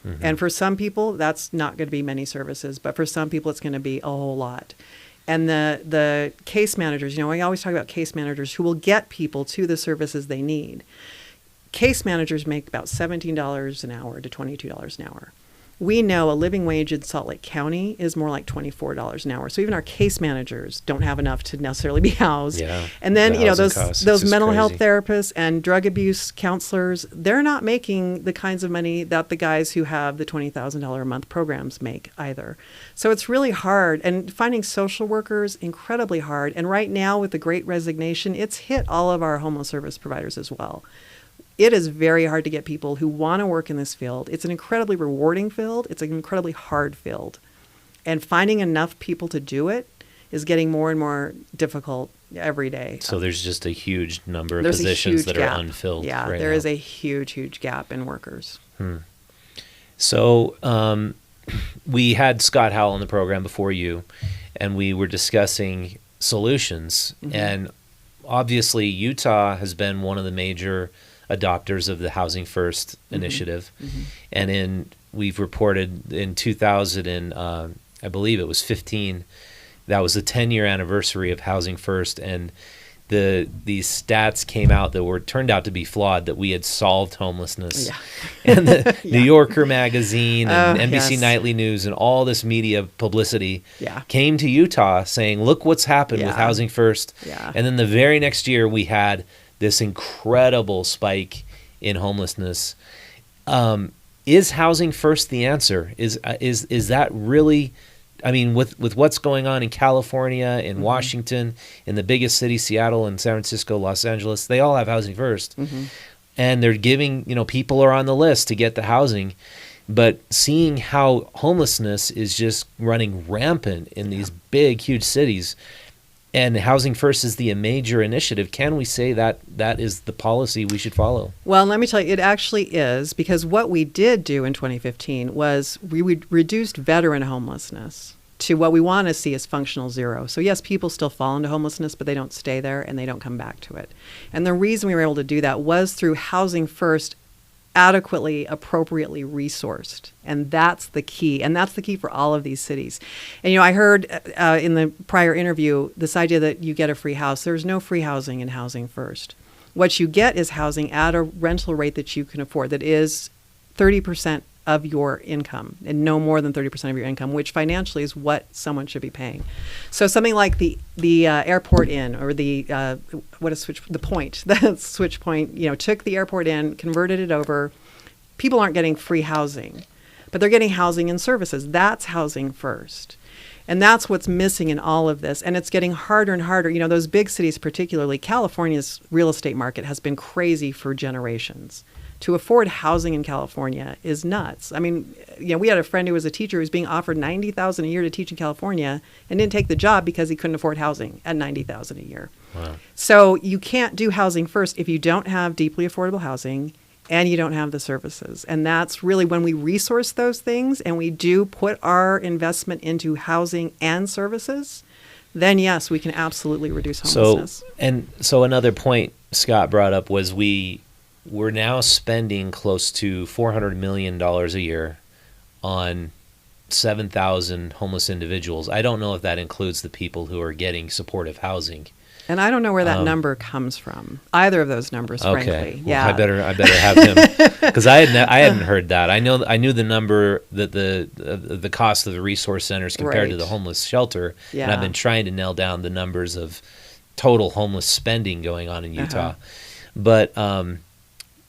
Mm-hmm. And for some people, that's not going to be many services, but for some people, it's going to be a whole lot. And the case managers, we always talk about case managers who will get people to the services they need. Case managers make about $17 an hour to $22 an hour. We know a living wage in Salt Lake County is more like $24 an hour. So even our case managers don't have enough to necessarily be housed. Yeah. And then, those mental crazy. health therapists and drug abuse counselors, they're not making the kinds of money that the guys who have the $20,000 a month programs make either. So it's really hard. And finding social workers, incredibly hard. And right now with the Great Resignation, it's hit all of our homeless service providers as well. It is very hard to get people who want to work in this field. It's an incredibly rewarding field. It's an incredibly hard field. And finding enough people to do it is getting more and more difficult every day. So there's just a huge number of positions that are unfilled. Yeah, right there now. is a huge gap in workers. So we had Scott Howell on the program before you, and we were discussing solutions. Mm-hmm. And obviously Utah has been one of the major adopters of the Housing First initiative. Mm-hmm. And we've reported in 2000 and I believe it was 15, that was the 10-year anniversary of Housing First, and these stats came out that turned out to be flawed, that we had solved homelessness. Yeah. And the New Yorker magazine and NBC Nightly News and all this media publicity came to Utah saying, look what's happened with Housing First. Yeah. And then the very next year we had this incredible spike in homelessness. Is Housing First the answer? Is that really? I mean, with what's going on in California, in Washington, in the biggest cities, Seattle and San Francisco, Los Angeles, they all have Housing First, and they're giving, people are on the list to get the housing. But seeing how homelessness is just running rampant in these big, huge cities, and Housing First is the major initiative, can we say that is the policy we should follow? Well, let me tell you, it actually is, because what we did do in 2015 was we reduced veteran homelessness to what we want to see as functional zero. So yes, people still fall into homelessness, but they don't stay there and they don't come back to it. And the reason we were able to do that was through Housing First adequately, appropriately resourced. And that's the key. And that's the key for all of these cities. And, I heard in the prior interview, this idea that you get a free house. There's no free housing in Housing First. What you get is housing at a rental rate that you can afford, that is 30% of your income, and no more than 30% of your income, which financially is what someone should be paying. So something like the airport inn, or the point, the switch point, took the airport inn, converted it over. People aren't getting free housing, but they're getting housing and services. That's Housing First. And that's what's missing in all of this. And it's getting harder and harder. Those big cities, particularly California's real estate market, has been crazy for generations. To afford housing in California is nuts. I mean, we had a friend who was a teacher who was being offered $90,000 a year to teach in California and didn't take the job because he couldn't afford housing at $90,000 a year. Wow. So you can't do Housing First if you don't have deeply affordable housing and you don't have the services. And that's really when we resource those things and we do put our investment into housing and services, then yes, we can absolutely reduce homelessness. So another point Scott brought up was we're now spending close to $400 million a year on 7,000 homeless individuals. I don't know if that includes the people who are getting supportive housing. And I don't know where that number comes from. Either of those numbers, frankly. Well, yeah, I better have him, because I hadn't heard that. I knew the number, that the cost of the resource centers compared to the homeless shelter, and I've been trying to nail down the numbers of total homeless spending going on in Utah. But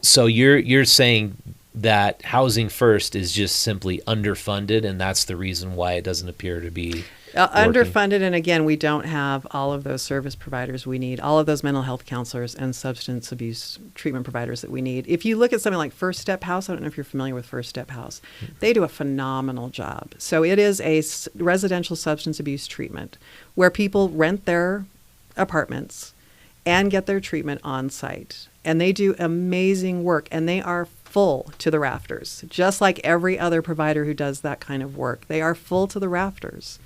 so you're saying that Housing First is just simply underfunded, and that's the reason why it doesn't appear to be underfunded, and again, we don't have all of those service providers we need, all of those mental health counselors and substance abuse treatment providers that we need. If you look at something like First Step House, I don't know if you're familiar with First Step House, they do a phenomenal job. So it is a residential substance abuse treatment where people rent their apartments and get their treatment on site. And they do amazing work, and they are full to the rafters, just like every other provider who does that kind of work. They are full to the rafters.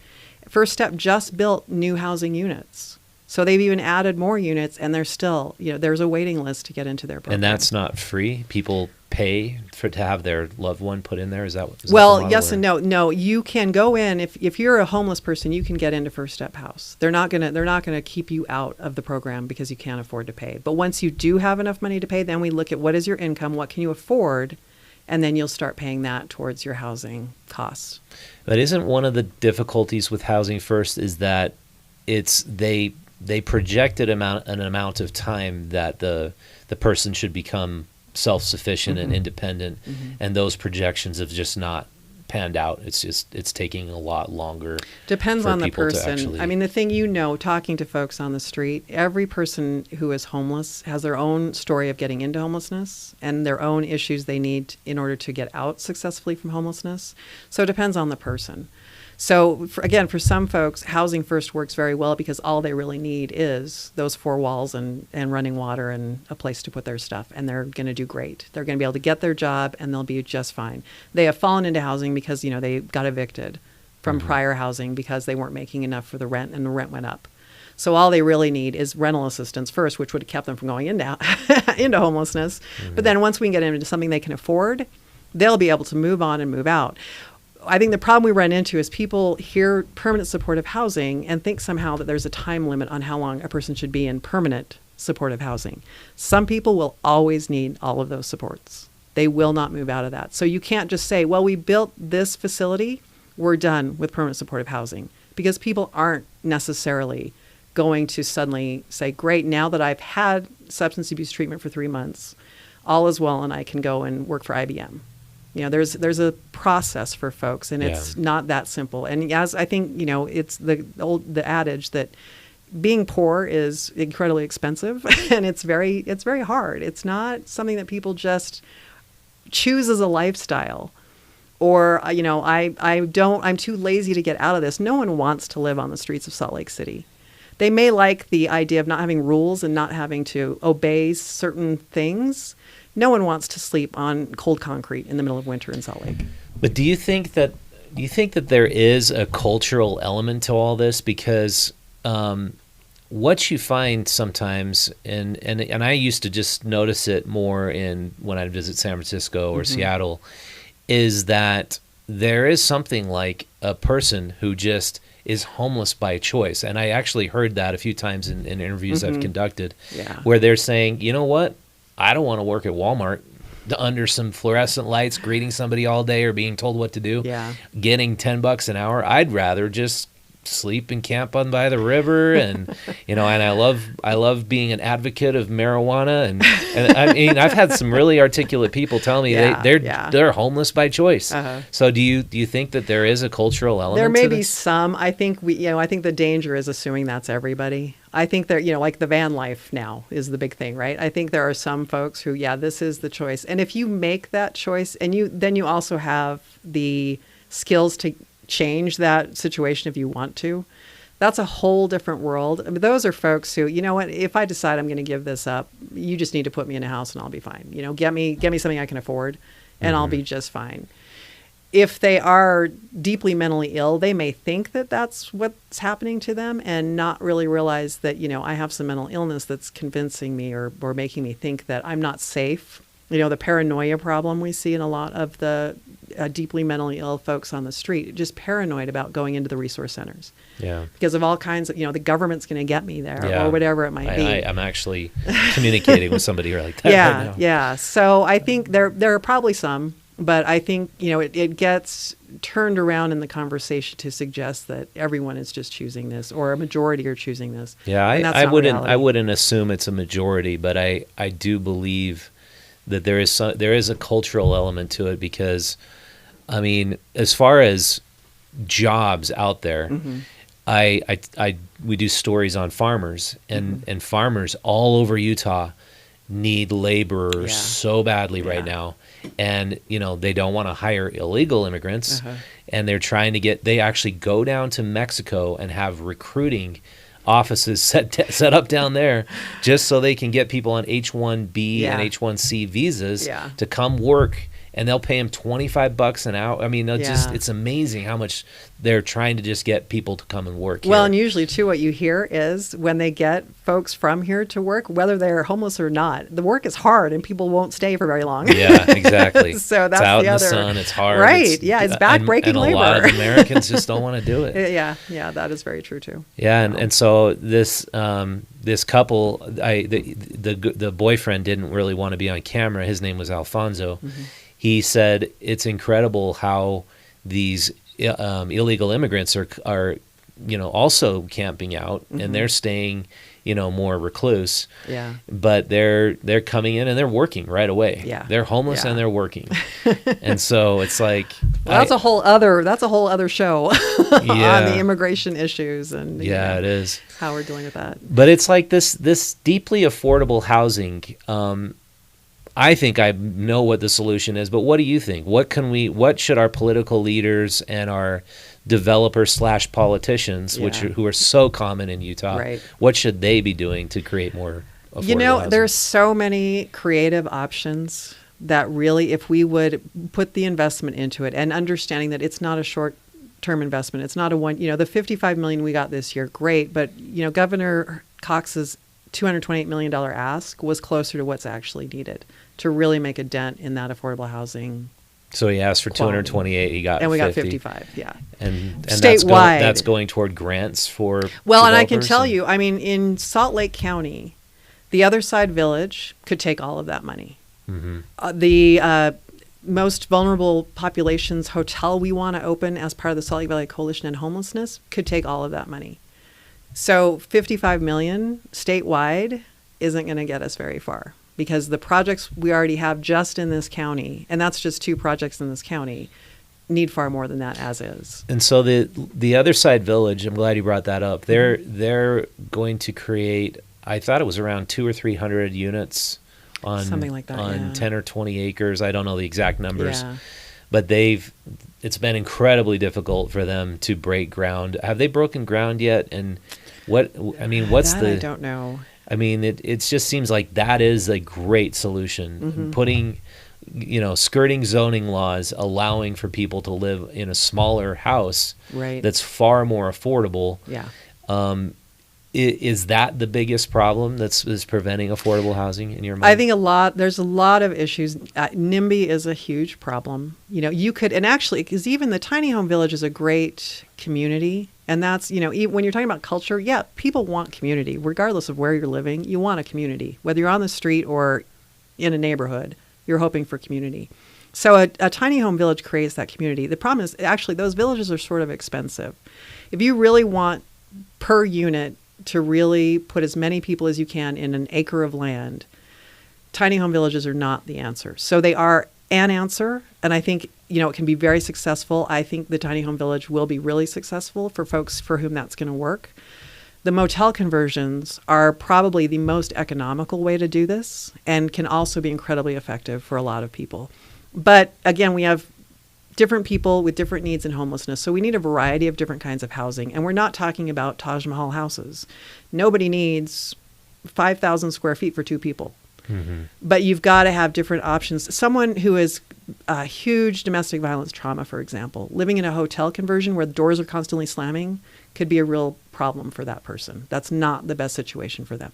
First Step just built new housing units. So they've even added more units, and there's still, there's a waiting list to get into their program. And that's not free? People pay to have their loved one put in there? Is that well, the model, yes or? and no. No, you can go in. If you're a homeless person, you can get into First Step House. They're not gonna keep you out of the program because you can't afford to pay. But once you do have enough money to pay, then we look at what is your income, what can you afford, and then you'll start paying that towards your housing costs. But isn't one of the difficulties with Housing First is that they projected an amount of time that the person should become self-sufficient and independent, and those projections have just not panned out. It's taking a lot longer. Depends for on the people to person. actually- I mean, the thing talking to folks on the street, every person who is homeless has their own story of getting into homelessness and their own issues they need in order to get out successfully from homelessness. So it depends on the person. So for some folks, Housing First works very well because all they really need is those four walls and running water and a place to put their stuff, and they're going to do great. They're going to be able to get their job, and they'll be just fine. They have fallen into housing because they got evicted from prior housing because they weren't making enough for the rent, and the rent went up. So all they really need is rental assistance first, which would have kept them from going into into homelessness. But then once we can get into something they can afford, they'll be able to move on and move out. I think the problem we run into is people hear permanent supportive housing and think somehow that there's a time limit on how long a person should be in permanent supportive housing. Some people will always need all of those supports. They will not move out of that. So you can't just say, well, we built this facility, we're done with permanent supportive housing, because people aren't necessarily going to suddenly say, great, now that I've had substance abuse treatment for 3 months, all is well and I can go and work for IBM. There's a process for folks, and it's not that simple. And as I think, it's the adage that being poor is incredibly expensive, and it's very hard. It's not something that people just choose as a lifestyle, or I'm too lazy to get out of this. No one wants to live on the streets of Salt Lake City. They may like the idea of not having rules and not having to obey certain things. No one wants to sleep on cold concrete in the middle of winter in Salt Lake. But do you think that there is a cultural element to all this? Because what you find sometimes, and I used to just notice it more when I visit San Francisco or Seattle, is that there is something like a person who just is homeless by choice. And I actually heard that a few times in interviews I've conducted, where they're saying, you know what? I don't want to work at Walmart under some fluorescent lights, greeting somebody all day or being told what to do, getting $10 an hour. I'd rather just sleep and camp on by the river, and and I love being an advocate of marijuana, and I mean, I've had some really articulate people tell me they're homeless by choice. So do you think that there is a cultural element? There may to be this? some. I think I think the danger is assuming that's everybody. I think there, like the van life now is the big thing, right? I think there are some folks who, this is the choice. And if you make that choice, and then you also have the skills to change that situation if you want to, that's a whole different world. I mean, those are folks who, what, if I decide I'm going to give this up, you just need to put me in a house and I'll be fine. Get me something I can afford, and I'll be just fine. If they are deeply mentally ill, they may think that that's what's happening to them and not really realize that, I have some mental illness that's convincing me or making me think that I'm not safe. The paranoia problem we see in a lot of the deeply mentally ill folks on the street, just paranoid about going into the resource centers. Yeah. Because of all kinds of, the government's going to get me there or whatever it might be. I'm actually communicating with somebody like that right now. Yeah. So I think there are probably some. But I think, it gets turned around in the conversation to suggest that everyone is just choosing this, or a majority are choosing this. Yeah, I wouldn't assume it's a majority, but I do believe that there is a cultural element to it, because, I mean, as far as jobs out there, we do stories on farmers, and farmers all over Utah need laborers so badly right now. And, you know, they don't want to hire illegal immigrants, and they're trying to they actually go down to Mexico and have recruiting offices set up down there just so they can get people on H-1B and H-1C visas to come work, and they'll pay them $25 an hour. I mean, it's amazing how much they're trying to just get people to come and work here. Well, and usually, too, what you hear is when they get folks from here to work, whether they're homeless or not, the work is hard and people won't stay for very long. Yeah, exactly. So that's it's out the in other. the sun. It's hard. Right. It's backbreaking labor. And a lot of Americans just don't want to do it. Yeah, that is very true, too. Yeah, and so this couple, the boyfriend didn't really want to be on camera. His name was Alfonso. He said it's incredible how these illegal immigrants are also camping out, and they're staying more recluse. Yeah. But they're coming in and they're working right away. Yeah. They're homeless and they're working. And so it's like that's a whole other show on the immigration issues and it is how we're dealing with that. But it's like this deeply affordable housing. I think I know what the solution is, but what do you think? What should our political leaders and our developers / politicians, who are so common in Utah, what should they be doing to create more affordable housing? There's so many creative options that really, if we would put the investment into it, and understanding that it's not a short-term investment, it's not a one, the $55 million we got this year, great, but Governor Cox's $228 million ask was closer to what's actually needed to really make a dent in that affordable housing. So he asked for 228, he got 50. And we got 55, yeah. And statewide. That's going toward grants for Well, and I can tell you, I mean, in Salt Lake County, the Other Side Village could take all of that money. The most vulnerable populations hotel we want to open as part of the Salt Lake Valley Coalition on Homelessness could take all of that money. So $55 million statewide isn't going to get us very far, because the projects we already have just in this county, and that's just 2 projects in this county, need far more than that as is. And so the Other Side Village, I'm glad you brought that up. They're going to create, I thought it was around 200 or 300 units on something like that, on 10 or 20 acres. I don't know the exact numbers. Yeah. But it's been incredibly difficult for them to break ground. Have they broken ground yet? And what's I don't know. I mean, it just seems like that is a great solution. Putting, skirting zoning laws, allowing for people to live in a smaller house that's far more affordable. Yeah. Is that the biggest problem that's preventing affordable housing in your mind? I think there's a lot of issues. NIMBY is a huge problem. You could, and actually, because even the tiny home village is a great community. And that's, when you're talking about culture, people want community. Regardless of where you're living, you want a community. Whether you're on the street or in a neighborhood, you're hoping for community. So a tiny home village creates that community. The problem is, actually, those villages are sort of expensive. If you really want per unit to really put as many people as you can in an acre of land, tiny home villages are not the answer. So they are an answer, and I think it can be very successful. I think the tiny home village will be really successful for folks for whom that's going to work. The motel conversions are probably the most economical way to do this, and can also be incredibly effective for a lot of people. But again, we have different people with different needs in homelessness. So we need a variety of different kinds of housing. And we're not talking about Taj Mahal houses. Nobody needs 5,000 square feet for 2 people. But you've got to have different options. Someone who has a huge domestic violence trauma, for example, living in a hotel conversion where the doors are constantly slamming could be a real problem for that person. That's not the best situation for them.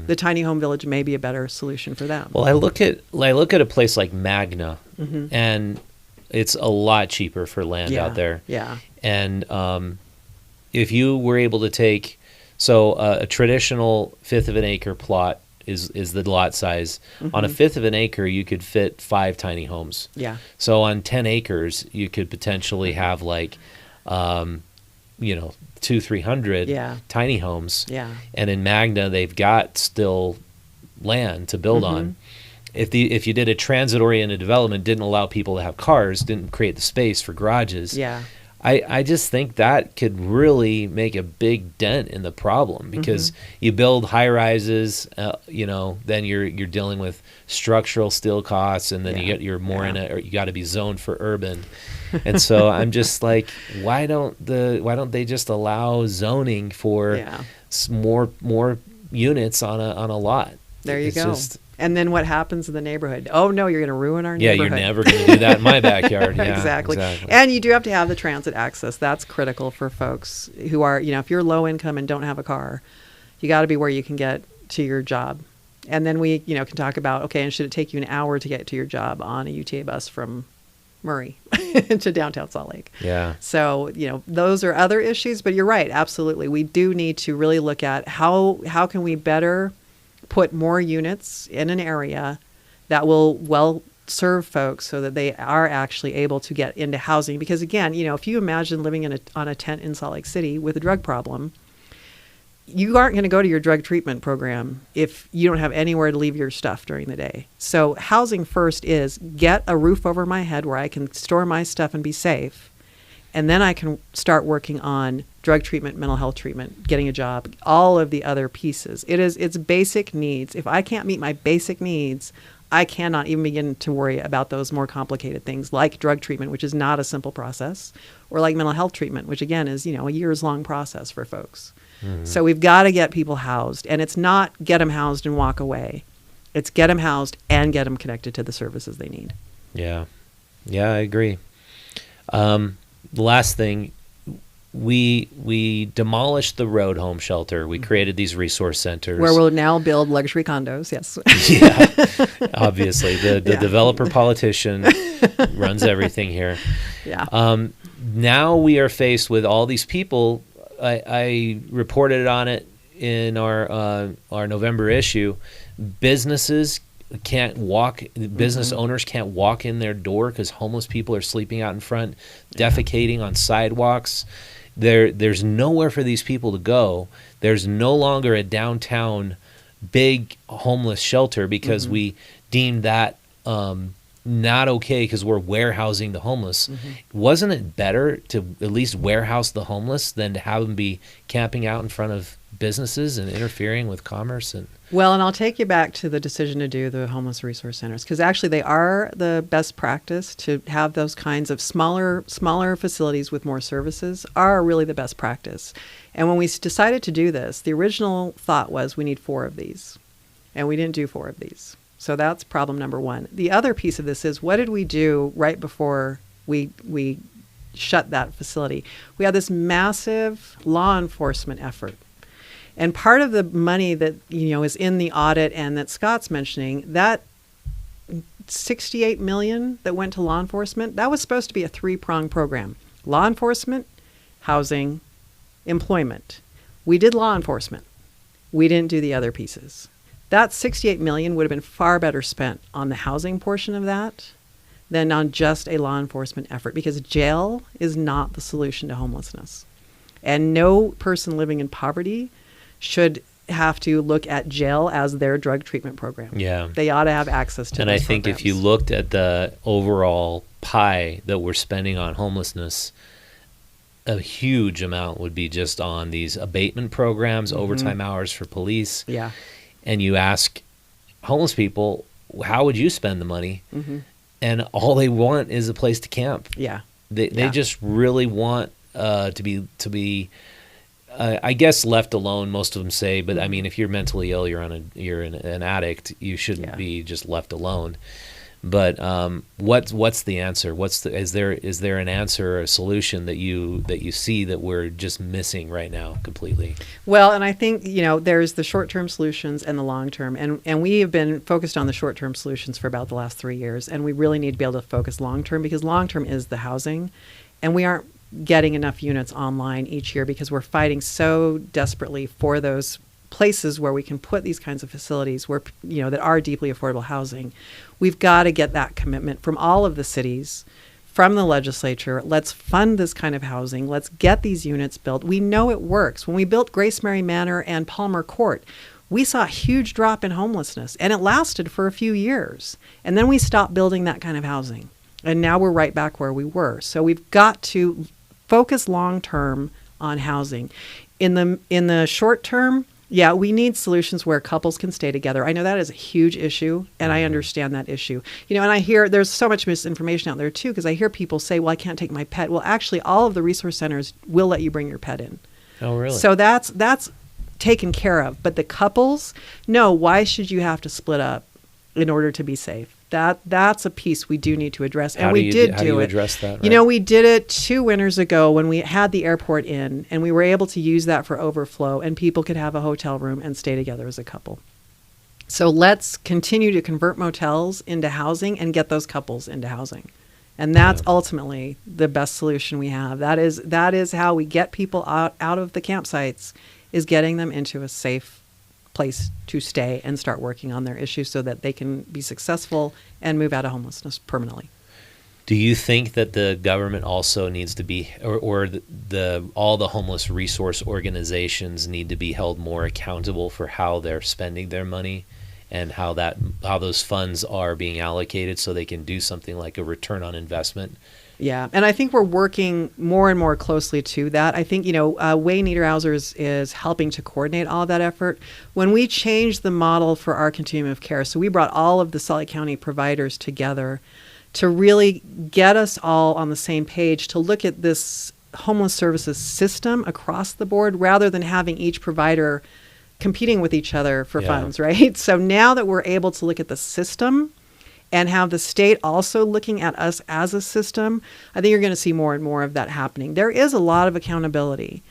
The tiny home village may be a better solution for them. Well, I look at a place like Magna, and it's a lot cheaper for land out there. Yeah. And if you were able to take, a traditional 1/5 of an acre plot is the lot size. On a 1/5 of an acre, you could fit 5 tiny homes. Yeah. So on 10 acres, you could potentially have 200-300 tiny homes. Yeah. And in Magna, they've got still land to build on. if you did a transit-oriented development, didn't allow people to have cars, didn't create the space for garages. Yeah. I just think that could really make a big dent in the problem, because you build high rises, then you're dealing with structural steel costs, and then you're more in or you got to be zoned for urban. And so I'm just like, why don't they just allow zoning for more units on a lot? There you It's go. And then what happens in the neighborhood? Oh, no, you're going to ruin our neighborhood. Yeah, you're never going to do that in my backyard. Yeah, exactly. And you do have to have the transit access. That's critical for folks who are, if you're low income and don't have a car, you got to be where you can get to your job. And then we, can talk about, okay, and should it take you an hour to get to your job on a UTA bus from Murray to downtown Salt Lake? Yeah. So, those are other issues, but you're right. Absolutely. We do need to really look at how can we better put more units in an area that will well serve folks so that they are actually able to get into housing. Because again, if you imagine living on a tent in Salt Lake City with a drug problem, you aren't going to go to your drug treatment program if you don't have anywhere to leave your stuff during the day. So housing first is get a roof over my head where I can store my stuff and be safe. And then I can start working on drug treatment, mental health treatment, getting a job, all of the other pieces. It's basic needs. If I can't meet my basic needs, I cannot even begin to worry about those more complicated things like drug treatment, which is not a simple process, or like mental health treatment, which again is, a years-long process for folks. Mm-hmm. So we've got to get people housed, and it's not get them housed and walk away. It's get them housed and get them connected to the services they need. Yeah. Yeah, I agree. The last thing, we demolished the road home shelter. We created these resource centers where we'll now build luxury condos. Yes. Yeah, obviously the developer politician runs everything here. Yeah. Now we are faced with all these people. I reported on it in our November issue. Businesses can't walk. Business owners can't walk in their door because homeless people are sleeping out in front, defecating on sidewalks. There's nowhere for these people to go. There's no longer a downtown big homeless shelter because we deemed that not okay because we're warehousing the homeless. Wasn't it better to at least warehouse the homeless than to have them be camping out in front of businesses and interfering with commerce? Well, and I'll take you back to the decision to do the homeless resource centers, because actually they are the best practice. To have those kinds of smaller facilities with more services are really the best practice. And when we decided to do this, the original thought was we need 4 of these, and we didn't do 4 of these. So that's problem number one. The other piece of this is, what did we do right before we shut that facility? We had this massive law enforcement effort. And part of the money that, is in the audit and that Scott's mentioning, that $68 million that went to law enforcement, that was supposed to be a 3-pronged program. Law enforcement, housing, employment. We did law enforcement. We didn't do the other pieces. That $68 million would have been far better spent on the housing portion of that than on just a law enforcement effort, because jail is not the solution to homelessness. And no person living in poverty should have to look at jail as their drug treatment program. Yeah. They ought to have access to and those I think programs. If you looked at the overall pie that we're spending on homelessness, a huge amount would be just on these abatement programs, overtime hours for police. Yeah. And you ask homeless people, how would you spend the money? And all they want is a place to camp. Yeah. They just really want to be I guess left alone, most of them say, but I mean, if you're mentally ill, you're an addict, you shouldn't be just left alone. But what's the answer? Is there an answer or a solution that you see that we're just missing right now completely? Well, and I think, there's the short-term solutions and the long-term. And we have been focused on the short-term solutions for about the last 3 years. And we really need to be able to focus long-term, because long-term is the housing. And we aren't getting enough units online each year because we're fighting so desperately for those places where we can put these kinds of facilities where, that are deeply affordable housing. We've got to get that commitment from all of the cities, from the legislature. Let's fund this kind of housing. Let's get these units built. We know it works. When we built Grace Mary Manor and Palmer Court, we saw a huge drop in homelessness, and it lasted for a few years. And then we stopped building that kind of housing. And now we're right back where we were. So we've got to focus long term on housing. In the short term, yeah, we need solutions where couples can stay together. I know that is a huge issue, and I understand that issue. And I hear there's so much misinformation out there too, because I hear people say, well, I can't take my pet. Well, actually, all of the resource centers will let you bring your pet in. Oh, really? So that's taken care of. But the couples, no, why should you have to split up in order to be safe? That's a piece we do need to address. And How we do did you do it. address that? Right? We did it 2 winters ago when we had the airport in, and we were able to use that for overflow, and people could have a hotel room and stay together as a couple. So let's continue to convert motels into housing and get those couples into housing. And that's ultimately the best solution we have. That is how we get people out of the campsites, is getting them into a safe place to stay and start working on their issues so that they can be successful and move out of homelessness permanently. Do you think that the government also needs to be, or all the homeless resource organizations need to be held more accountable for how they're spending their money and how those funds are being allocated so they can do something like a return on investment? Yeah, and I think we're working more and more closely to that. I think, Wayne Niederhauser is helping to coordinate all of that effort. When we changed the model for our continuum of care, so we brought all of the Salt Lake County providers together to really get us all on the same page to look at this homeless services system across the board rather than having each provider competing with each other for funds, right? So now that we're able to look at the system and have the state also looking at us as a system, I think you're going to see more and more of that happening. There is a lot of accountability.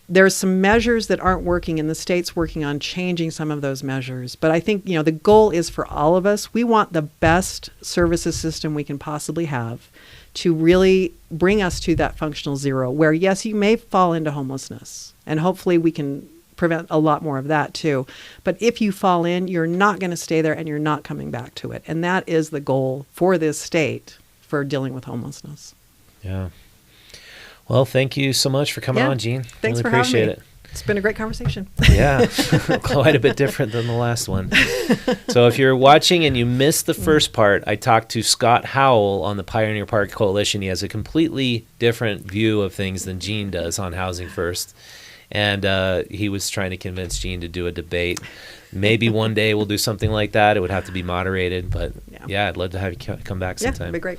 There's some measures that aren't working, and the state's working on changing some of those measures. But I think, the goal is for all of us, we want the best services system we can possibly have to really bring us to that functional zero where, yes, you may fall into homelessness, and hopefully we can prevent a lot more of that too. But if you fall in, you're not going to stay there and you're not coming back to it. And that is the goal for this state for dealing with homelessness. Yeah. Well, thank you so much for coming on, Jean. Thanks really for appreciate having me. It's been a great conversation. Yeah, quite a bit different than the last one. So if you're watching and you missed the first part, I talked to Scott Howell on the Pioneer Park Coalition. He has a completely different view of things than Jean does on Housing First. And he was trying to convince Jean to do a debate. Maybe one day we'll do something like that. It would have to be moderated. But yeah, I'd love to have you come back sometime. Yeah, that'd be great.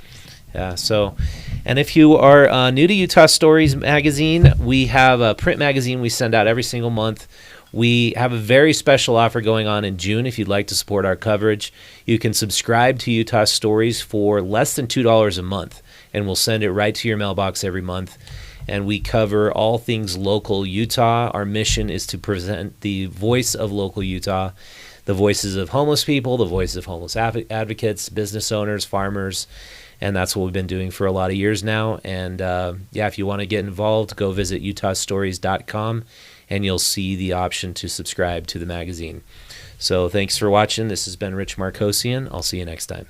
Yeah, so, and if you are new to Utah Stories magazine, we have a print magazine we send out every single month. We have a very special offer going on in June if you'd like to support our coverage. You can subscribe to Utah Stories for less than $2 a month, and we'll send it right to your mailbox every month. And we cover all things local Utah. Our mission is to present the voice of local Utah, the voices of homeless people, the voices of homeless advocates, business owners, farmers, and that's what we've been doing for a lot of years now. And if you want to get involved, go visit utahstories.com, and you'll see the option to subscribe to the magazine. So thanks for watching. This has been Rich Markosian. I'll see you next time.